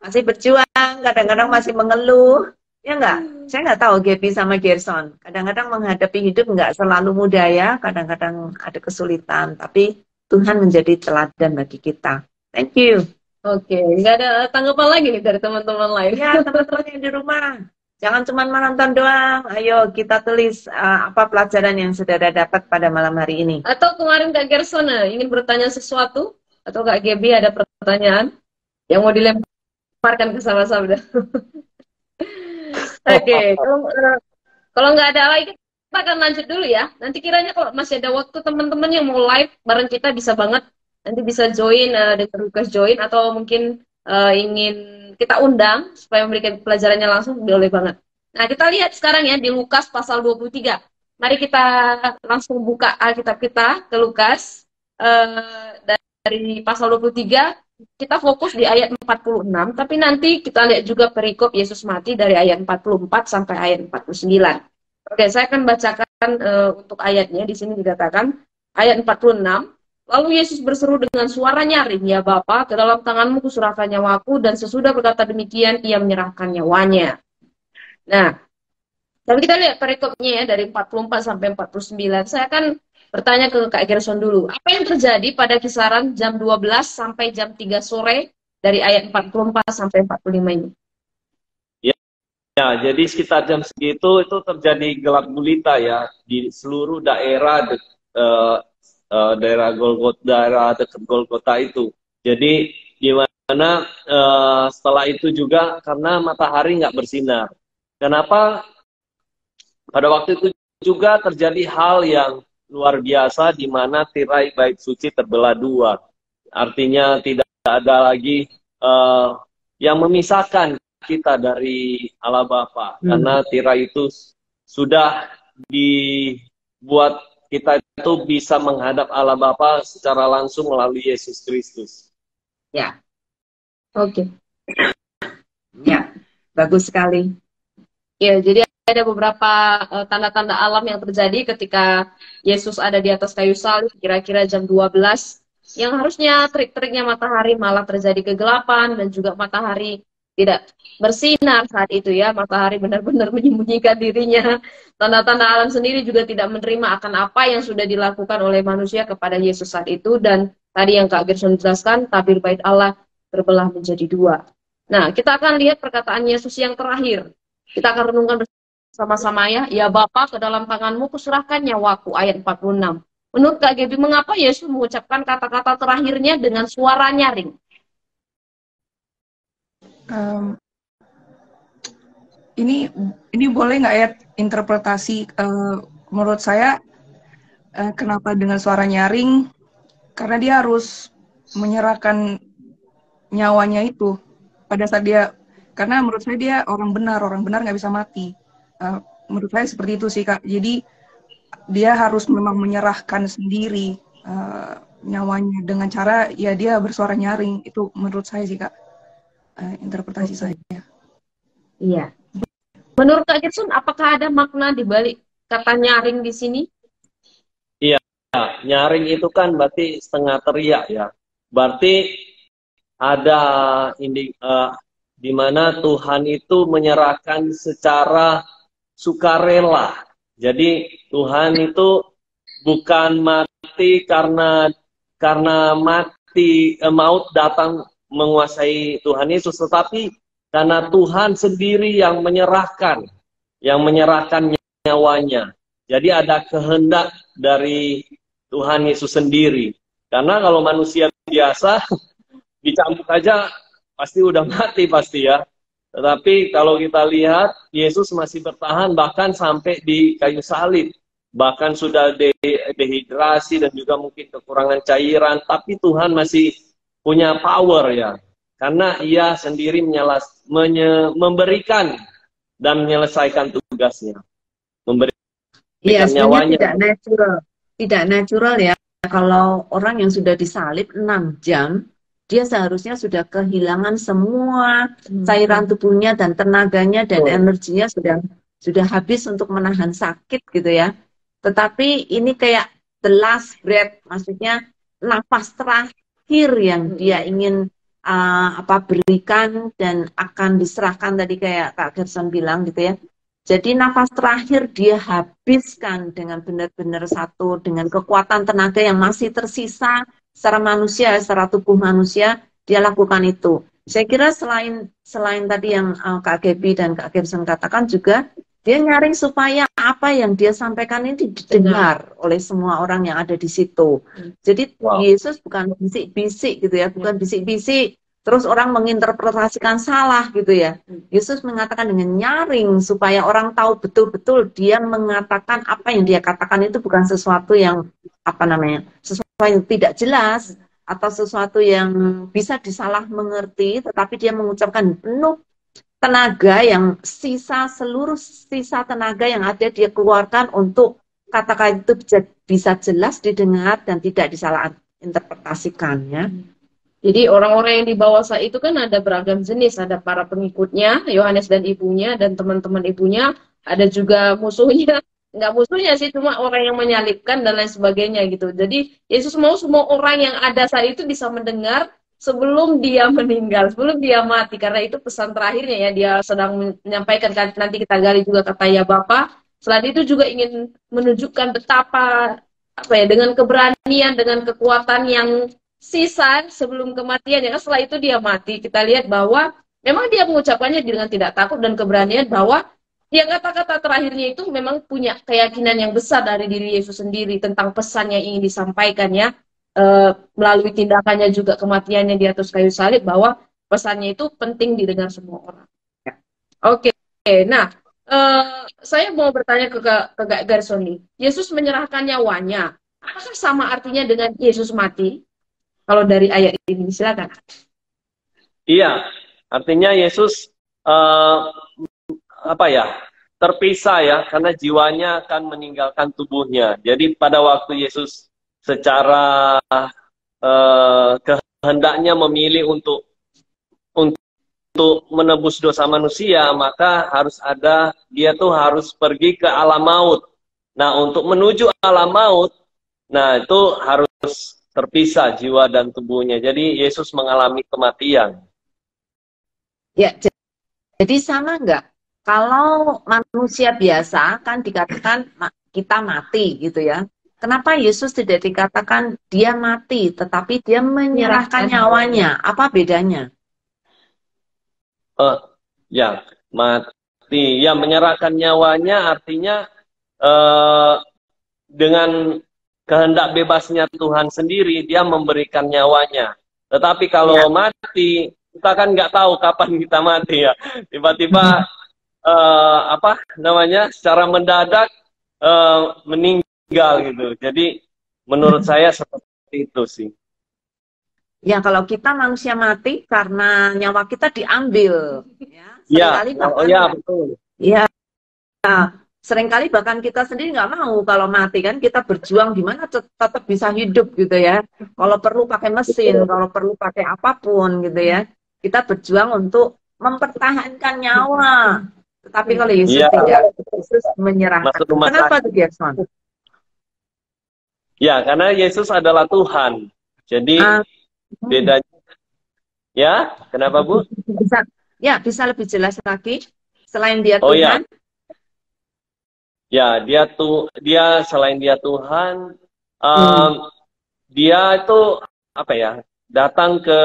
Masih berjuang, kadang-kadang masih mengeluh. Ya enggak? Saya nggak tahu Gaby sama Gerson. Kadang-kadang menghadapi hidup nggak selalu mudah ya. Kadang-kadang ada kesulitan. Tapi Tuhan menjadi teladan bagi kita. Thank you. Oke, nggak ada tanggapan lagi nih dari teman-teman lain. Ya, teman-teman yang di rumah. Jangan cuma menonton doang. Ayo kita tulis apa pelajaran yang saudara dapat pada malam hari ini. Atau kemarin Kak Gerson ingin bertanya sesuatu? Atau Kak Gaby ada pertanyaan yang mau dilemparkan ke sahabat-sahabat? Oke, kalau nggak ada lagi kita akan lanjut dulu ya. Nanti kiranya kalau masih ada waktu teman-teman yang mau live bareng kita bisa banget. Nanti bisa join dengan request join atau mungkin ingin kita undang supaya memberikan pelajarannya langsung boleh banget. Nah, kita lihat sekarang ya di Lukas pasal 23. Mari kita langsung buka Alkitab kita ke Lukas dari pasal 23. Kita fokus di ayat 46, tapi nanti kita lihat juga perikop Yesus mati dari ayat 44 sampai ayat 49. Oke, saya akan bacakan untuk ayatnya. Di sini dikatakan ayat 46. Lalu Yesus berseru dengan suara nyaring, "Ya Bapa, ke dalam tanganmu kuserahkan nyawaku," dan sesudah berkata demikian, ia menyerahkan nyawanya. Nah, tapi kita lihat perikopnya ya dari 44 sampai 49. Saya akan bertanya ke Kak Gerson dulu. Apa yang terjadi pada kisaran jam 12 sampai jam 3 sore dari ayat 44 sampai 45 ini? Ya, jadi sekitar jam segitu itu terjadi gelap gulita ya di seluruh daerah daerah Golgota, daerah dekat Golgota itu. Jadi gimana setelah itu juga karena matahari nggak bersinar. Kenapa? Pada waktu itu juga terjadi hal yang luar biasa di mana tirai bait suci terbelah dua. Artinya tidak ada lagi yang memisahkan kita dari Allah Bapa. Karena tirai itu sudah dibuat kita itu bisa menghadap Allah Bapa secara langsung melalui Yesus Kristus. Ya. Oke. Ya, bagus sekali. Ya, jadi ada beberapa tanda-tanda alam yang terjadi ketika Yesus ada di atas kayu salib, kira-kira jam 12, yang harusnya terik-teriknya matahari malah terjadi kegelapan, dan juga matahari tidak bersinar saat itu ya, matahari benar-benar menyembunyikan dirinya. Tanda-tanda alam sendiri juga tidak menerima akan apa yang sudah dilakukan oleh manusia kepada Yesus saat itu, dan tadi yang Kak Gerson jelaskan, tabir bait Allah terbelah menjadi dua. Nah, kita akan lihat perkataan Yesus yang terakhir. Kita akan renungkan sama-sama ya. "Ya Bapa, ke dalam tanganmu kuserahkan nyawaku," ayat 46. Menurut Kak Gaby, mengapa Yesus mengucapkan kata-kata terakhirnya dengan suara nyaring? Ini boleh nggak ya interpretasi? Menurut saya kenapa dengan suara nyaring? Karena dia harus menyerahkan nyawanya itu pada saat dia, karena menurut saya dia orang benar nggak bisa mati. Menurut saya seperti itu sih Kak. Jadi dia harus memang menyerahkan sendiri nyawanya dengan cara ya dia bersuara nyaring. Itu menurut saya sih Kak, interpretasi saya. Iya. Menurut Kak Gerson, apakah ada makna di balik kata nyaring di sini? Iya, nyaring itu kan berarti setengah teriak ya. Berarti ada di mana Tuhan itu menyerahkan secara sukarela. Jadi Tuhan itu bukan mati karena karena maut datang menguasai Tuhan Yesus, tetapi karena Tuhan sendiri yang menyerahkan nyawanya. Jadi ada kehendak dari Tuhan Yesus sendiri. Karena kalau manusia biasa dicambuk aja pasti udah mati pasti ya. Tetapi kalau kita lihat Yesus masih bertahan bahkan sampai di kayu salib. Bahkan sudah dehidrasi dan juga mungkin kekurangan cairan, tapi Tuhan masih punya power ya. Karena ia sendiri memberikan dan menyelesaikan tugasnya. Iya, Memberikan sebenarnya nyawanya. tidak natural. Tidak natural ya. Kalau orang yang sudah disalib 6 jam, dia seharusnya sudah kehilangan semua cairan tubuhnya dan tenaganya dan energinya sudah habis untuk menahan sakit gitu ya. Tetapi ini kayak the last breath, maksudnya nafas terakhir yang dia ingin berikan dan akan diserahkan tadi kayak Kak Gerson bilang gitu ya. Jadi nafas terakhir dia habiskan dengan benar-benar satu, dengan kekuatan tenaga yang masih tersisa secara manusia, secara tubuh manusia, dia lakukan itu. Saya kira selain tadi yang Kak Gaby dan Kak Gerson katakan juga, dia nyaring supaya apa yang dia sampaikan ini didengar oleh semua orang yang ada di situ. Jadi Yesus bukan bisik-bisik gitu ya, bukan bisik-bisik. Terus orang menginterpretasikan salah gitu ya. Yesus mengatakan dengan nyaring supaya orang tahu betul-betul dia mengatakan apa yang dia katakan itu bukan sesuatu yang sesuatu yang tidak jelas atau sesuatu yang bisa disalah mengerti, tetapi dia mengucapkan penuh tenaga yang seluruh sisa tenaga yang ada dia keluarkan untuk kata-kata itu bisa jelas didengar dan tidak disalah interpretasikan ya. Jadi orang-orang yang dibawa saat itu kan ada beragam jenis, ada para pengikutnya, Yohanes dan ibunya, dan teman-teman ibunya, ada juga musuhnya, nggak musuhnya sih, cuma orang yang menyalibkan dan lain sebagainya gitu. Jadi Yesus mau semua orang yang ada saat itu bisa mendengar sebelum dia meninggal, sebelum dia mati, karena itu pesan terakhirnya ya, dia sedang menyampaikan, nanti kita gali juga kata ya Bapa. Selain itu juga ingin menunjukkan betapa dengan keberanian, dengan kekuatan yang sisa sebelum kematian ya, setelah itu dia mati. Kita lihat bahwa memang dia mengucapkannya dengan tidak takut dan keberanian, bahwa yang kata-kata terakhirnya itu memang punya keyakinan yang besar dari diri Yesus sendiri tentang pesan yang ingin disampaikan ya, melalui tindakannya juga kematiannya di atas kayu salib, bahwa pesannya itu penting didengar semua orang. Oke. Nah saya mau bertanya ke Kak Gerson nih, Yesus menyerahkan nyawanya, apakah sama artinya dengan Yesus mati? Kalau dari ayat ini, silakan. Iya, artinya Yesus terpisah ya, karena jiwanya akan meninggalkan tubuhnya. Jadi pada waktu Yesus secara kehendaknya memilih untuk menebus dosa manusia, maka dia harus pergi ke alam maut. Nah, untuk menuju alam maut, nah itu harus terpisah jiwa dan tubuhnya. Jadi Yesus mengalami kematian. Ya, jadi sama enggak? Kalau manusia biasa kan dikatakan kita mati gitu ya. Kenapa Yesus tidak dikatakan dia mati, tetapi dia menyerahkan nyawanya? Apa bedanya? Ya, mati. Ya, menyerahkan nyawanya artinya dengan kehendak bebasnya Tuhan sendiri, dia memberikan nyawanya. Tetapi kalau mati, kita kan nggak tahu kapan kita mati ya. Tiba-tiba secara mendadak meninggal gitu. Jadi menurut saya seperti itu sih. Ya, kalau kita manusia mati karena nyawa kita diambil. Ya, betul. Ya. Seringkali bahkan kita sendiri nggak mau kalau mati kan, kita berjuang gimana tetap bisa hidup gitu ya. Kalau perlu pakai mesin, kalau perlu pakai apapun gitu ya. Kita berjuang untuk mempertahankan nyawa. Tetapi kalau Yesus tidak, Yesus menyerahkan. Kenapa tuh Gerson? Ya, karena Yesus adalah Tuhan. Jadi bedanya. Ya, kenapa Bu? Bisa lebih jelas lagi selain dia Tuhan. Ya, dia selain dia Tuhan, dia itu apa ya, datang ke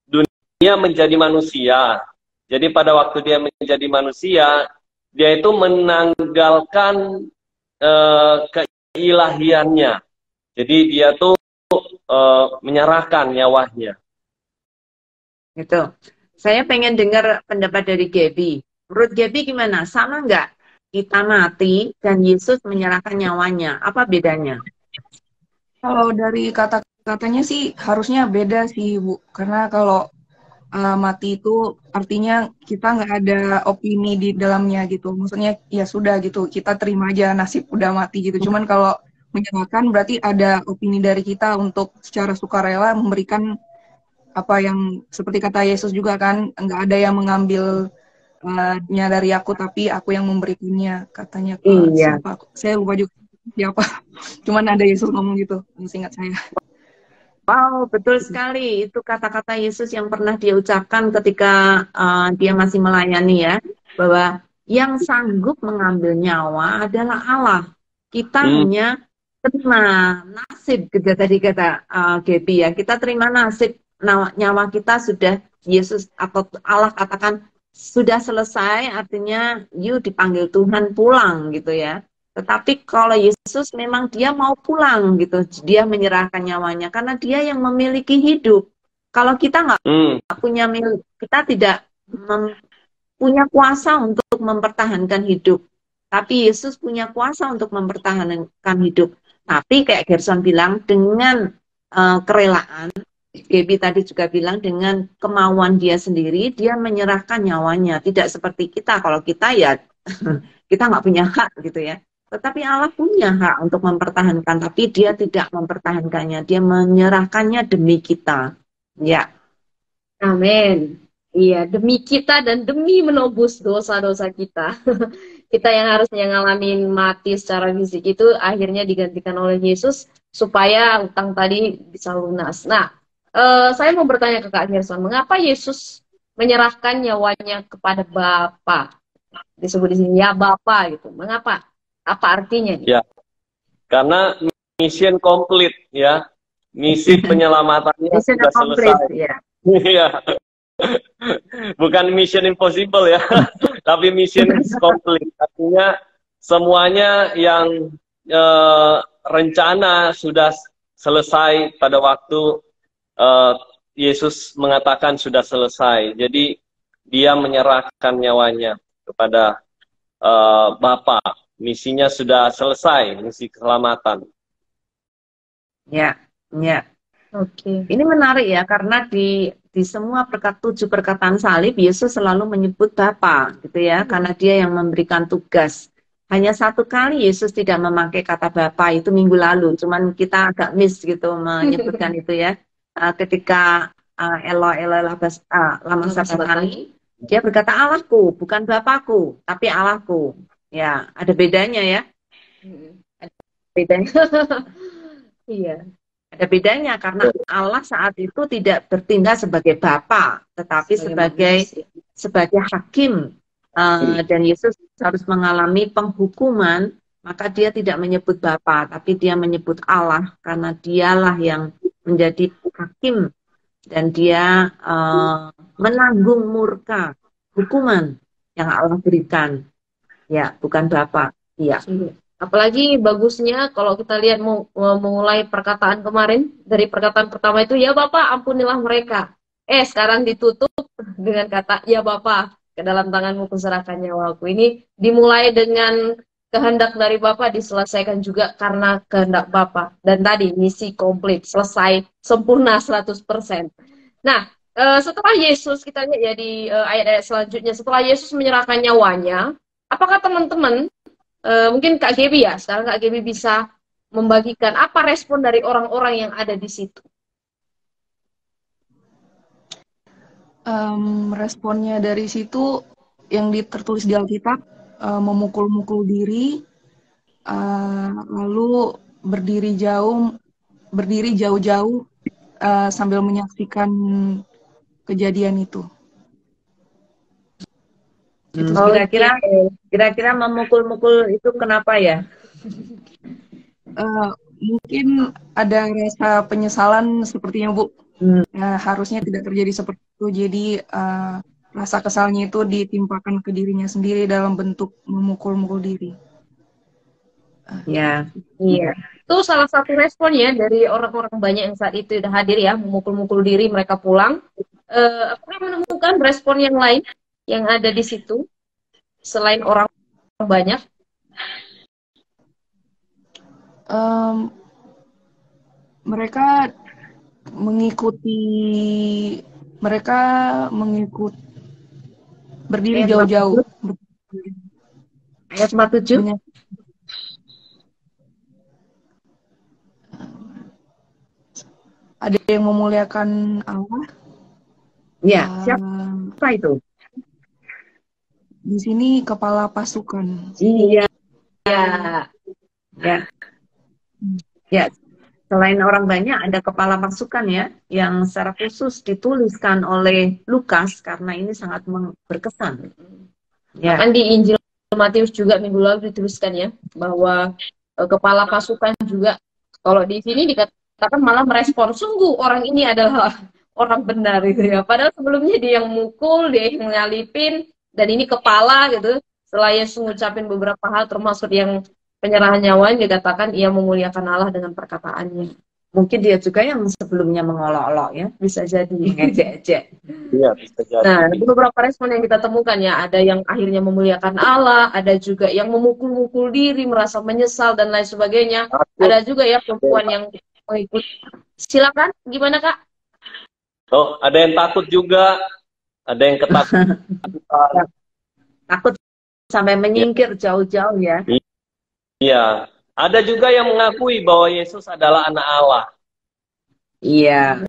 dunia menjadi manusia. Jadi pada waktu dia menjadi manusia, dia itu menanggalkan keilahiannya. Jadi dia tuh menyerahkan nyawanya. Gitu. Saya pengen dengar pendapat dari Gaby. Menurut Gaby gimana? Sama nggak kita mati dan Yesus menyerahkan nyawanya? Apa bedanya? Kalau dari kata-katanya sih harusnya beda sih, Bu. Karena kalau mati itu artinya kita nggak ada opini di dalamnya gitu. Maksudnya ya sudah gitu, kita terima aja nasib udah mati gitu. Cuman kalau menyerahkan berarti ada opini dari kita untuk secara sukarela memberikan apa yang seperti kata Yesus juga kan, nggak ada yang mengambil nya dari aku tapi aku yang memberikannya, katanya ke Iya. siapa, saya lupa juga siapa. Cuman ada Yesus ngomong gitu, seingat saya. Wow, betul sekali. Itu kata-kata Yesus yang pernah dia ucapkan ketika dia masih melayani ya. Bahwa yang sanggup mengambil nyawa adalah Allah. Kita hanya terima nasib, tadi kata Gaby ya. Kita terima nasib, nyawa kita sudah Yesus atau Allah katakan sudah selesai, artinya you dipanggil Tuhan pulang gitu ya. Tetapi kalau Yesus memang dia mau pulang gitu, dia menyerahkan nyawanya karena dia yang memiliki hidup. Kalau kita nggak punya milik, kita tidak punya kuasa untuk mempertahankan hidup. Tapi Yesus punya kuasa untuk mempertahankan hidup. Tapi kayak Gerson bilang, dengan kerelaan, Gaby tadi juga bilang dengan kemauan dia sendiri, dia menyerahkan nyawanya. Tidak seperti kita, kalau kita ya kita nggak punya hak gitu ya. Tetapi Allah punya hak untuk mempertahankan, tapi dia tidak mempertahankannya. Dia menyerahkannya demi kita. Ya. Amin. Iya, demi kita dan demi menebus dosa-dosa kita. Kita yang harusnya ngalamin mati secara fisik itu akhirnya digantikan oleh Yesus supaya utang tadi bisa lunas. Nah, saya mau bertanya ke Kak Gerson, mengapa Yesus menyerahkan nyawanya kepada Bapa? Disebut di sini ya Bapa gitu. Mengapa? Apa artinya nih? Ya, karena mission complete ya, misi penyelamatannya sudah selesai. Ya. Iya, bukan mission impossible ya, tapi mission complete. Artinya semuanya yang rencana sudah selesai pada waktu Yesus mengatakan sudah selesai. Jadi dia menyerahkan nyawanya kepada Bapa. Misinya sudah selesai, misi keselamatan. Ya, ya. Oke. Ini menarik ya, karena di semua 7 perkataan salib, Yesus selalu menyebut Bapa, gitu ya, karena dia yang memberikan tugas. Hanya 1 kali Yesus tidak memakai kata Bapa, itu minggu lalu, cuman kita agak miss gitu menyebutkan itu ya. Ketika Eloi lama sabachthani, dia berkata Allahku, bukan Bapakku, tapi Allahku. Ya, ada bedanya ya. Ada bedanya. Iya. Ada bedanya karena Allah saat itu tidak bertindak sebagai Bapa, tetapi sebagai hakim. Dan Yesus harus mengalami penghukuman, maka dia tidak menyebut Bapa, tapi dia menyebut Allah karena dialah yang menjadi hakim dan dia menanggung murka hukuman yang Allah berikan. Ya, bukan Bapa. Iya. Apalagi bagusnya kalau kita lihat memulai perkataan kemarin, dari perkataan pertama itu, ya Bapak ampunilah mereka. Sekarang ditutup dengan kata, ya Bapak, ke dalam tanganmu kuserahkan nyawaku. Ini dimulai dengan kehendak dari Bapak, diselesaikan juga karena kehendak Bapak. Dan tadi misi komplit, selesai, sempurna 100%. Nah, setelah Yesus, kita lihat ya di ayat-ayat selanjutnya, setelah Yesus menyerahkan nyawanya, apakah teman-teman, mungkin Kak Gaby ya, sekarang Kak Gaby bisa membagikan apa respon dari orang-orang yang ada di situ? Responnya dari situ yang tertulis di Alkitab, memukul-mukul diri, lalu berdiri jauh-jauh sambil menyaksikan kejadian itu. Kira-kira memukul-mukul itu kenapa ya? Mungkin ada rasa penyesalan sepertinya Bu. Hmm. Harusnya tidak terjadi seperti itu. Jadi rasa kesalnya itu ditimpakan ke dirinya sendiri dalam bentuk memukul-mukul diri. Ya, Iya, itu salah satu responnya dari orang-orang banyak yang saat itu sudah hadir ya, memukul-mukul diri mereka pulang. Apakah menemukan respon yang lain yang ada di situ selain orang banyak? Mereka mengikuti, berdiri Ayat jauh-jauh. ayat 47. Ada yang memuliakan Allah. Ya, siapa itu? Di sini kepala pasukan. Iya. Ya. Ya, selain orang banyak ada kepala pasukan ya, yang secara khusus dituliskan oleh Lukas karena ini sangat berkesan. Ya. Kan di Injil Matius juga minggu lalu dituliskan ya, bahwa kepala pasukan juga, kalau di sini dikatakan malah merespon, sungguh orang ini adalah orang benar gitu ya. Padahal sebelumnya dia yang mukul, dia yang nyalipin, dan ini kepala gitu. Setelah Yesus mengucapin beberapa hal termasuk yang penyerahan nyawanya, dikatakan ia memuliakan Allah dengan perkataannya. Mungkin dia juga yang sebelumnya mengolok-olok ya, bisa jadi ngejek-ejek. Iya, bisa jadi. Nah, ada beberapa respon yang kita temukan ya, ada yang akhirnya memuliakan Allah, ada juga yang memukul-mukul diri, merasa menyesal dan lain sebagainya. Ada juga ya perempuan yang mengikut. Silakan, gimana Kak? Oh, ada yang takut juga, ada yang ketakutan. Takut sampai menyingkir jauh-jauh ya. Iya, ada juga yang mengakui bahwa Yesus adalah anak Allah. Iya.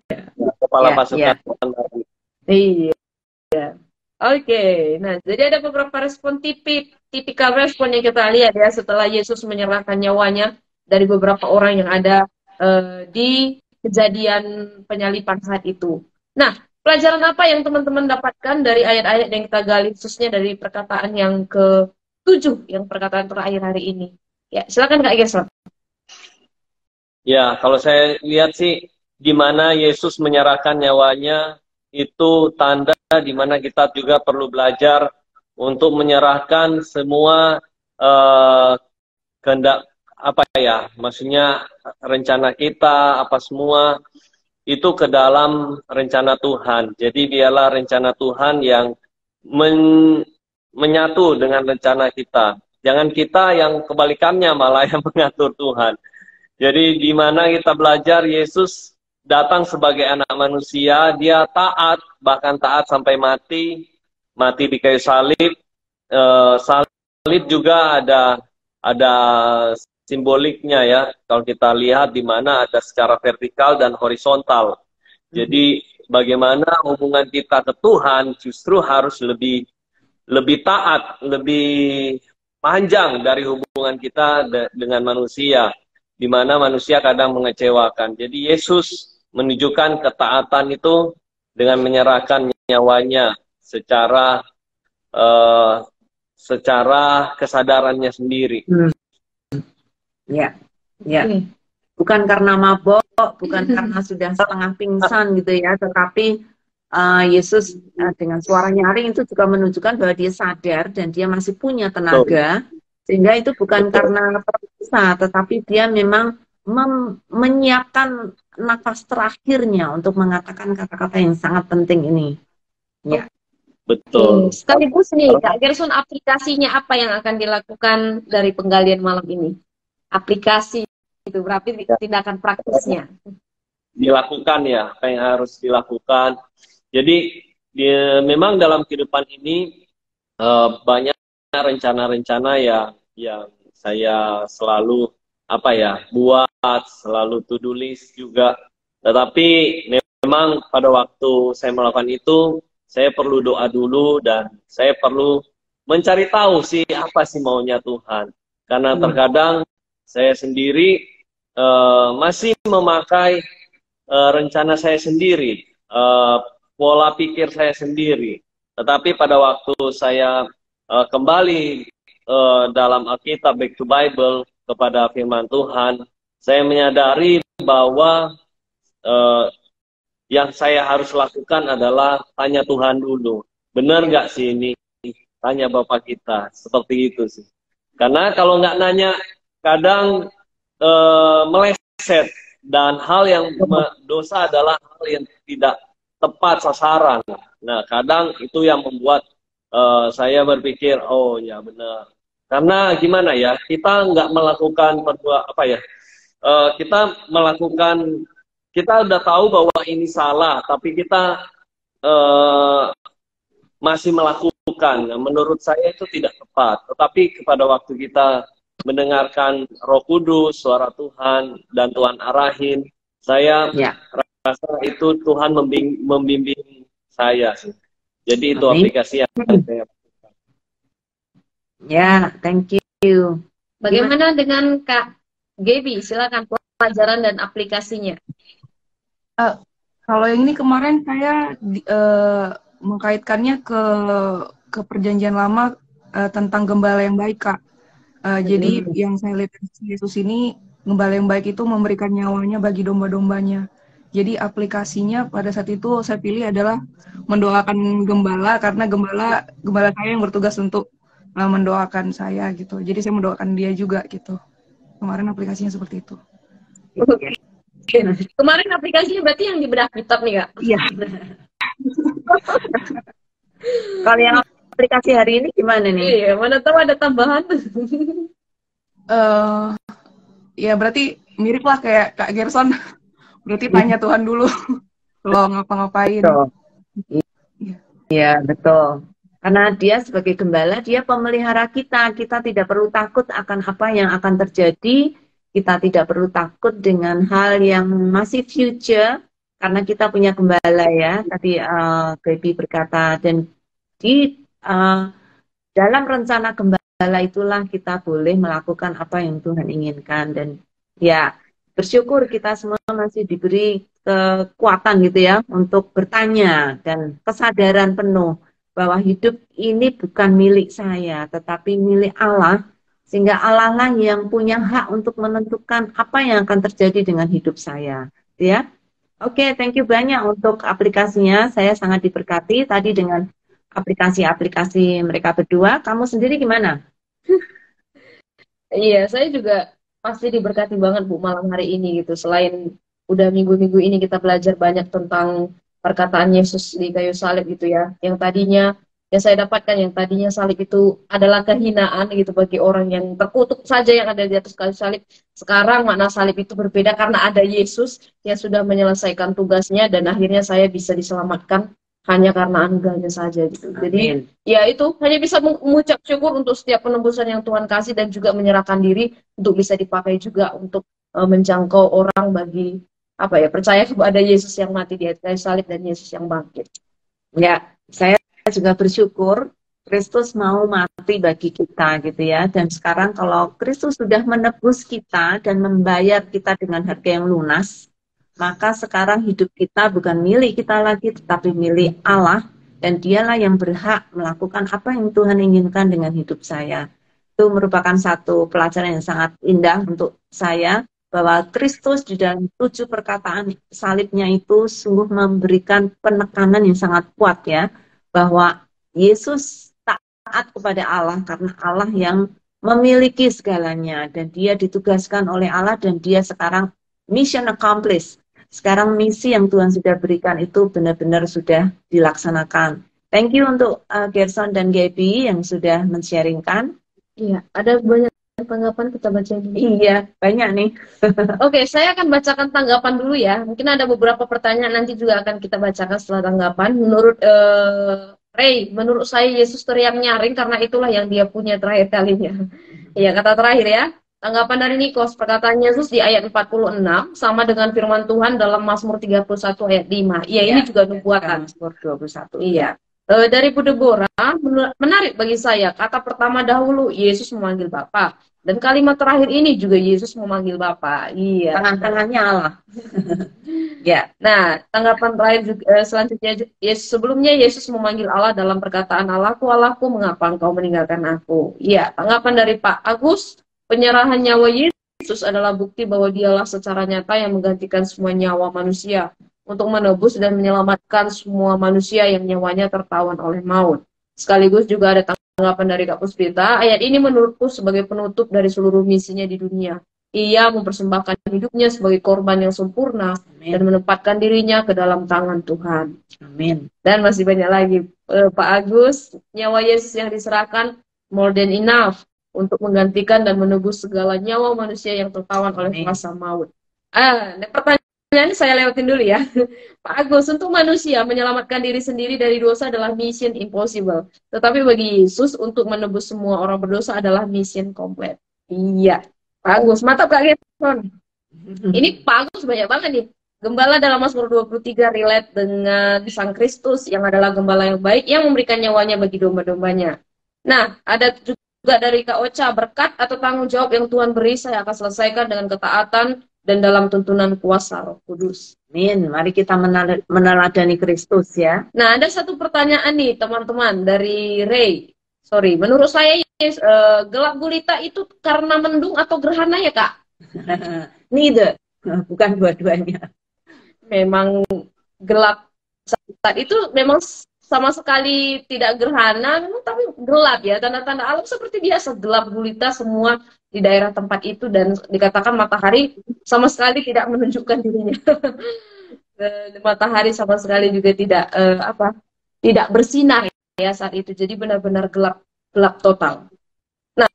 Kepala Ya, pasukan. Iya. Oke, nah jadi ada beberapa respon tipikal respon yang kita lihat ya setelah Yesus menyerahkan nyawanya dari beberapa orang yang ada di kejadian penyalipan saat itu. Nah, pelajaran apa yang teman-teman dapatkan dari ayat-ayat yang kita gali, khususnya dari perkataan yang ke-7, yang perkataan terakhir hari ini? Ya, silakan Kak Gesot. Ya, kalau saya lihat sih, gimana Yesus menyerahkan nyawanya, itu tanda di mana kita juga perlu belajar untuk menyerahkan semua kehendak, apa ya, maksudnya rencana kita, apa semua, itu ke dalam rencana Tuhan. Jadi biarlah rencana Tuhan yang menyatu dengan rencana kita. Jangan kita yang kebalikannya malah yang mengatur Tuhan. Jadi di mana kita belajar Yesus datang sebagai anak manusia, dia taat, bahkan taat sampai mati di kayu salib. Salib juga ada simboliknya ya. Kalau kita lihat di mana ada secara vertikal dan horizontal. Jadi bagaimana hubungan kita ke Tuhan justru harus lebih taat, lebih panjang dari hubungan kita dengan manusia, di mana manusia kadang mengecewakan. Jadi Yesus menunjukkan ketaatan itu dengan menyerahkan nyawanya secara kesadarannya sendiri. Ya, ya. Bukan karena mabok, bukan karena sudah setengah pingsan gitu ya, tetapi Yesus dengan suara nyaring itu juga menunjukkan bahwa dia sadar dan dia masih punya tenaga, sehingga itu bukan karena terpaksa, tetapi dia memang menyiapkan nafas terakhirnya untuk mengatakan kata-kata yang sangat penting ini. Ya. Betul. Sekaligus nih, Kak Gerson, aplikasinya apa yang akan dilakukan dari penggalian malam ini? Aplikasi itu berarti tindakan praktisnya. Dilakukan ya, apa yang harus dilakukan. Jadi memang dalam kehidupan ini banyak rencana-rencana yang saya selalu buat, selalu to-do list juga. Tetapi memang pada waktu saya melakukan itu, saya perlu doa dulu dan saya perlu mencari tahu sih apa sih maunya Tuhan. Karena terkadang saya sendiri masih memakai rencana saya sendiri, pola pikir saya sendiri. Tetapi pada waktu saya kembali dalam Alkitab, back to Bible, kepada firman Tuhan, saya menyadari bahwa yang saya harus lakukan adalah tanya Tuhan dulu. Benar nggak sih ini? Tanya Bapak kita. Seperti itu sih. Karena kalau nggak nanya, kadang meleset. Dan hal yang dosa adalah hal yang tidak tepat sasaran. Nah, kadang itu yang membuat saya berpikir, oh ya benar. Karena gimana ya, kita nggak melakukan kita udah tahu bahwa ini salah, tapi kita masih melakukan. Nah, menurut saya itu tidak tepat. Tetapi pada waktu kita mendengarkan Roh Kudus, suara Tuhan, dan Tuhan arahin, saya rasa itu Tuhan membimbing saya sih. Jadi itu aplikasi yang saya. Ya, thank you. Bagaimana dengan Kak Gaby? Silakan pelajaran dan aplikasinya. Kalau yang ini kemarin saya mengkaitkannya ke perjanjian lama tentang gembala yang baik, Kak. Jadi yang saya lihat dari Yesus ini, gembala yang baik itu memberikan nyawanya bagi domba-dombanya. Jadi aplikasinya pada saat itu saya pilih adalah mendoakan gembala, karena gembala saya yang bertugas untuk mendoakan saya gitu. Jadi saya mendoakan dia juga gitu. Kemarin aplikasinya seperti itu. Kemarin aplikasinya berarti yang di bedah kitab nih, Kak? Iya. Kalau yang aplikasi hari ini gimana nih? Iya, mana tahu ada tambahan. Ya berarti mirip lah kayak Kak Gerson. Berarti tanya Tuhan dulu kalau ngapa-ngapain. Iya, betul. Karena dia sebagai gembala, dia pemelihara kita. Kita tidak perlu takut akan apa yang akan terjadi. Kita tidak perlu takut dengan hal yang masih future. Karena kita punya gembala ya. Tadi Gaby berkata. Dan di dalam rencana gembala itulah kita boleh melakukan apa yang Tuhan inginkan. Dan ya, bersyukur kita semua masih diberi kekuatan gitu ya. Untuk bertanya dan kesadaran penuh bahwa hidup ini bukan milik saya, tetapi milik Allah, sehingga Allah lah yang punya hak untuk menentukan apa yang akan terjadi dengan hidup saya, ya. Oke, thank you banyak untuk aplikasinya, saya sangat diberkati tadi dengan aplikasi-aplikasi mereka berdua. Kamu sendiri gimana? Iya, saya juga pasti diberkati banget Bu malam hari ini gitu. Selain udah minggu-minggu ini kita belajar banyak tentang perkataan Yesus di kayu salib gitu ya. Yang tadinya yang saya dapatkan yang tadinya salib itu adalah kehinaan gitu bagi orang yang terkutuk saja yang ada di atas kayu salib. Sekarang makna salib itu berbeda karena ada Yesus yang sudah menyelesaikan tugasnya dan akhirnya saya bisa diselamatkan hanya karena anugerahnya saja gitu. Jadi ya itu hanya bisa mengucap syukur untuk setiap penembusan yang Tuhan kasih dan juga menyerahkan diri untuk bisa dipakai juga untuk menjangkau orang bagi apa ya, percaya kepada Yesus yang mati di atas kayu salib dan Yesus yang bangkit. Ya, saya juga bersyukur Kristus mau mati bagi kita gitu ya. Dan sekarang kalau Kristus sudah menebus kita dan membayar kita dengan harga yang lunas, maka sekarang hidup kita bukan milik kita lagi, tetapi milik Allah. Dan dialah yang berhak melakukan apa yang Tuhan inginkan dengan hidup saya. Itu merupakan satu pelajaran yang sangat indah untuk saya, bahwa Kristus di dalam 7 perkataan salibnya itu sungguh memberikan penekanan yang sangat kuat ya, bahwa Yesus taat kepada Allah karena Allah yang memiliki segalanya dan dia ditugaskan oleh Allah dan dia sekarang mission accomplished. Sekarang misi yang Tuhan sudah berikan itu benar-benar sudah dilaksanakan. Thank you untuk Gerson dan Gaby yang sudah men-sharingkan. Iya, ada banyak tanggapan, kita baca dulu. Iya, banyak nih. Oke, saya akan bacakan tanggapan dulu ya. Mungkin ada beberapa pertanyaan nanti juga akan kita bacakan setelah tanggapan. Menurut Ray, menurut saya Yesus teriak nyaring karena itulah yang dia punya terakhir kalinya. Iya, kata terakhir ya. Tanggapan dari Nikos, perkataan Yesus di ayat 46 sama dengan firman Tuhan dalam Mazmur 31 ayat 5. Iya, ini juga nubuatan. Mazmur 21. Iya. Dari Bu Deborah, menarik bagi saya. Kata pertama dahulu, Yesus memanggil Bapa. Dan kalimat terakhir ini juga Yesus memanggil Bapa. Iya. Tangan-tangannya Allah. Ya. Nah, tanggapan terakhir juga, selanjutnya, sebelumnya Yesus memanggil Allah dalam perkataan Allahku, Allahku, mengapa engkau meninggalkan aku? Iya. Tanggapan dari Pak Agus, penyerahan nyawa Yesus Yesus adalah bukti bahwa dialah secara nyata yang menggantikan semua nyawa manusia untuk menebus dan menyelamatkan semua manusia yang nyawanya tertawan oleh maut. Sekaligus juga ada tanggapan dari Kak Puspita, ayat ini menurutku sebagai penutup dari seluruh misinya di dunia. Ia mempersembahkan hidupnya sebagai korban yang sempurna dan menempatkan dirinya ke dalam tangan Tuhan. Amin. Dan masih banyak lagi, Pak Agus, nyawa Yesus yang diserahkan more than enough untuk menggantikan dan menebus segala nyawa manusia yang tertawan oleh kuasa maut. Pertanyaan saya lewatin dulu ya. Pak Agus, untuk manusia menyelamatkan diri sendiri dari dosa adalah mission impossible. Tetapi bagi Yesus untuk menebus semua orang berdosa adalah mission komplit. Iya. Pak Agus, mantap Kak Gerson. Ini Pak Agus banyak banget nih. Gembala dalam Mazmur 23 relate dengan Sang Kristus yang adalah gembala yang baik yang memberikan nyawanya bagi domba-dombanya. Nah, ada juga dari Kak Ocha, berkat atau tanggung jawab yang Tuhan beri saya akan selesaikan dengan ketaatan dan dalam tuntunan kuasa Roh Kudus. Amin. Mari kita meneladani Kristus ya. Nah, ada satu pertanyaan nih teman-teman dari Ray. Sorry, menurut saya gelap gulita itu karena mendung atau gerhana ya Kak? Neither. Bukan dua-duanya. Memang gelap saat itu memang sama sekali tidak gerhana, memang tapi gelap ya. Tanda-tanda alam seperti biasa, gelap gulita semua di daerah tempat itu dan dikatakan matahari sama sekali tidak menunjukkan dirinya. Matahari sama sekali juga tidak bersinar ya saat itu. Jadi benar-benar gelap total. Nah,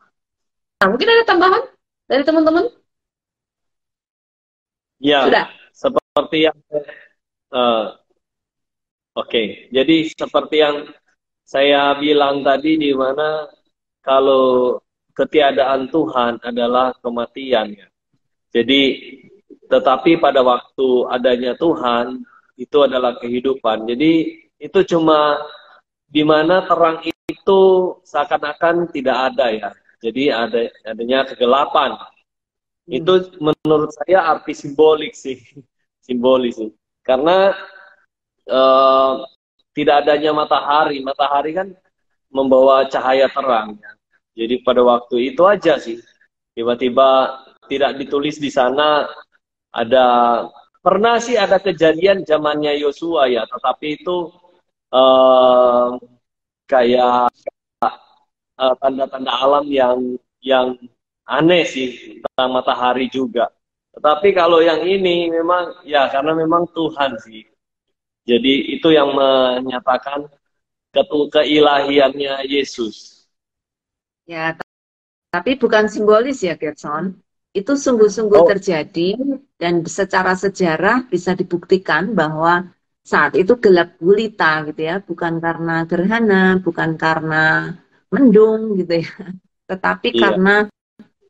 mungkin ada tambahan dari teman-teman? Ya, sudah. Seperti yang Oke, jadi seperti yang saya bilang tadi, di mana kalau ketiadaan Tuhan adalah kematian ya. Jadi tetapi pada waktu adanya Tuhan itu adalah kehidupan. Jadi itu cuma di mana terang itu seakan-akan tidak ada ya. Jadi adanya kegelapan. Itu menurut saya arti simbolik sih. Simbolis sih. Karena tidak adanya matahari. Matahari kan membawa cahaya terang. Ya. Jadi pada waktu itu aja sih. Tiba-tiba tidak ditulis di sana pernah sih ada kejadian zamannya Yosua ya. Tetapi itu kayak tanda-tanda alam yang aneh sih tentang matahari juga. Tetapi kalau yang ini memang ya karena memang Tuhan sih. Jadi itu yang menyatakan keilahiannya Yesus. Ya, tapi bukan simbolis ya, Gerson. Itu sungguh-sungguh terjadi dan secara sejarah bisa dibuktikan bahwa saat itu gelap gulita gitu ya, bukan karena gerhana, bukan karena mendung gitu ya, tetapi karena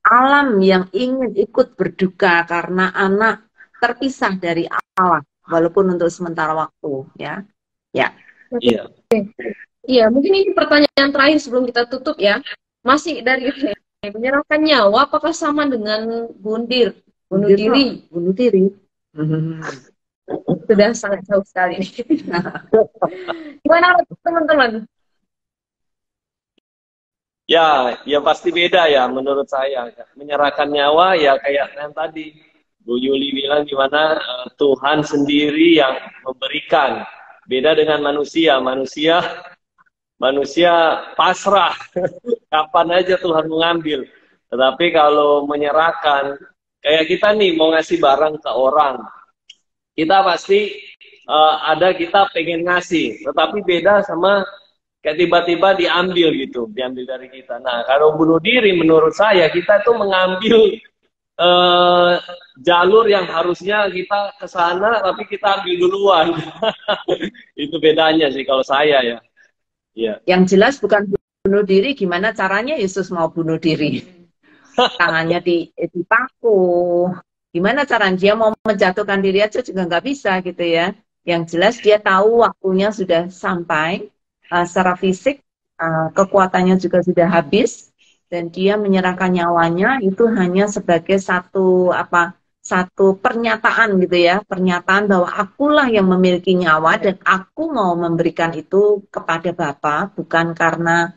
alam yang ingin ikut berduka karena anak terpisah dari Allah. Walaupun untuk sementara waktu, ya. Ya. Iya. Iya, mungkin ini pertanyaan terakhir sebelum kita tutup ya. Masih dari menyerahkan nyawa, apakah sama dengan bunuh diri? Bunuh diri. Sudah sangat jauh sekali. Gimana teman-teman? Ya pasti beda ya menurut saya. Menyerahkan nyawa ya kayak yang tadi Bu Yuli bilang, gimana Tuhan sendiri yang memberikan. Beda dengan manusia. Manusia pasrah. Kapan aja Tuhan mengambil. Tetapi kalau menyerahkan, kayak kita nih mau ngasih barang ke orang. Kita pasti kita pengen ngasih. Tetapi beda sama kayak tiba-tiba diambil gitu. Diambil dari kita. Nah kalau bunuh diri menurut saya, kita tuh mengambil jalur yang harusnya kita ke sana tapi kita ambil duluan. Itu bedanya sih kalau saya ya. Ya. Yang jelas bukan bunuh diri, gimana caranya Yesus mau bunuh diri? Tangannya dipaku. Gimana caranya dia mau menjatuhkan diri aja juga nggak bisa gitu ya. Yang jelas dia tahu waktunya sudah sampai, secara fisik kekuatannya juga sudah habis. Dan dia menyerahkan nyawanya itu hanya sebagai satu pernyataan gitu ya, pernyataan bahwa akulah yang memiliki nyawa dan aku mau memberikan itu kepada Bapa, bukan karena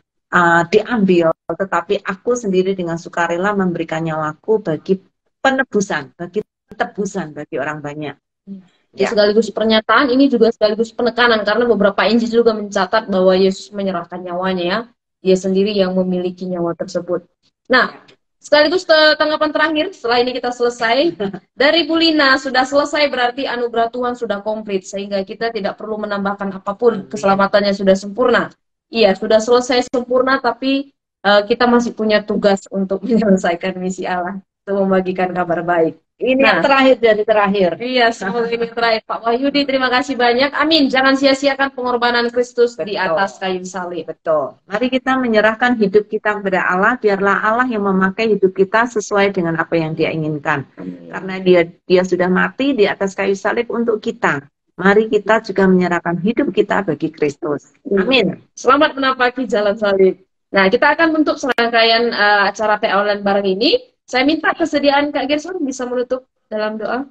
diambil, tetapi aku sendiri dengan sukarela memberikan nyawaku bagi penebusan, bagi tebusan bagi orang banyak. Ya. Ya. Sekaligus pernyataan, ini juga sekaligus penekanan karena beberapa Injil juga mencatat bahwa Yesus menyerahkan nyawanya ya. Dia sendiri yang memiliki nyawa tersebut. Nah, sekaligus tanggapan terakhir setelah ini kita selesai. Dari Bu Lina sudah selesai berarti anugerah Tuhan sudah komplit sehingga kita tidak perlu menambahkan apapun. Keselamatannya sudah sempurna. Iya, sudah selesai sempurna tapi kita masih punya tugas untuk menyelesaikan misi Allah, untuk membagikan kabar baik. Ini yang terakhir dari terakhir. Iya, semoga ini terakhir. Pak Wahyudi, terima kasih banyak. Amin. Jangan sia-siakan pengorbanan Kristus di atas kayu salib. Betul. Mari kita menyerahkan hidup kita kepada Allah, biarlah Allah yang memakai hidup kita sesuai dengan apa yang Dia inginkan. Karena Dia sudah mati di atas kayu salib untuk kita. Mari kita juga menyerahkan hidup kita bagi Kristus. Amin. Selamat menapaki jalan salib. Nah, kita akan bentuk serangkaian acara PA Online bareng ini. Saya minta kesediaan Kak Gerson bisa menutup dalam doa.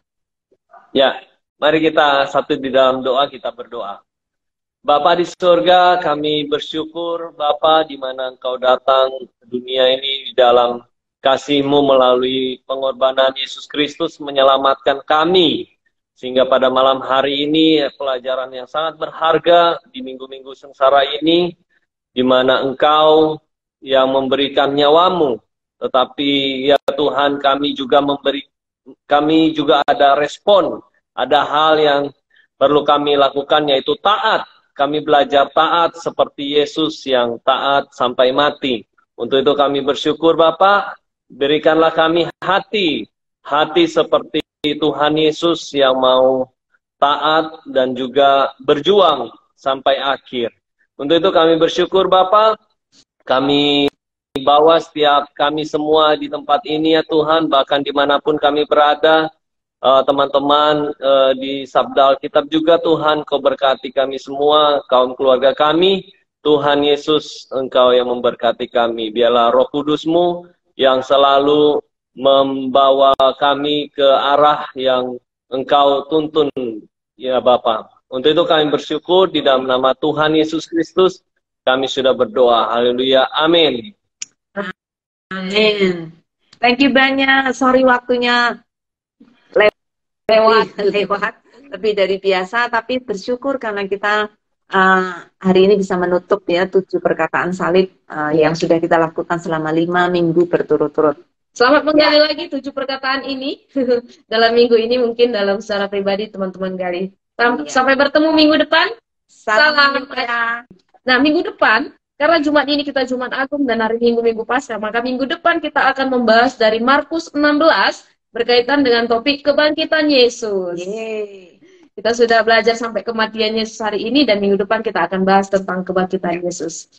Ya, mari kita satu di dalam doa, kita berdoa. Bapa di surga, kami bersyukur Bapa di mana Engkau datang ke dunia ini di dalam kasih-Mu melalui pengorbanan Yesus Kristus menyelamatkan kami. Sehingga pada malam hari ini pelajaran yang sangat berharga di minggu-minggu sengsara ini, di mana Engkau yang memberikan nyawamu, tetapi ya Tuhan kami juga ada respon, ada hal yang perlu kami lakukan yaitu taat. Kami belajar taat seperti Yesus yang taat sampai mati. Untuk itu kami bersyukur Bapak, berikanlah kami hati seperti Tuhan Yesus yang mau taat dan juga berjuang sampai akhir. Untuk itu kami bersyukur Bapak, kami bawa setiap kami semua di tempat ini ya Tuhan, bahkan dimanapun kami berada, teman-teman di Sabda Alkitab juga Tuhan, Kau berkati kami semua, kaum keluarga kami, Tuhan Yesus, Engkau yang memberkati kami. Biarlah Roh Kudus-Mu yang selalu membawa kami ke arah yang Engkau tuntun ya Bapa. Untuk itu kami bersyukur di dalam nama Tuhan Yesus Kristus, kami sudah berdoa. Haleluya. Amin. Amin. Thank you banyak. Sorry waktunya lewat lebih dari biasa, tapi bersyukur karena kita hari ini bisa menutup ya 7 perkataan salib yang sudah kita lakukan selama 5 minggu berturut-turut. Selamat menggali lagi 7 perkataan ini dalam minggu ini, mungkin dalam secara pribadi teman-teman gali. Sampai bertemu minggu depan. Salam. Nah, minggu depan, karena Jumat ini kita Jumat Agung dan hari Minggu Paskah, maka minggu depan kita akan membahas dari Markus 16 berkaitan dengan topik kebangkitan Yesus. Yeay. Kita sudah belajar sampai kematian Yesus hari ini dan minggu depan kita akan bahas tentang kebangkitan Yesus.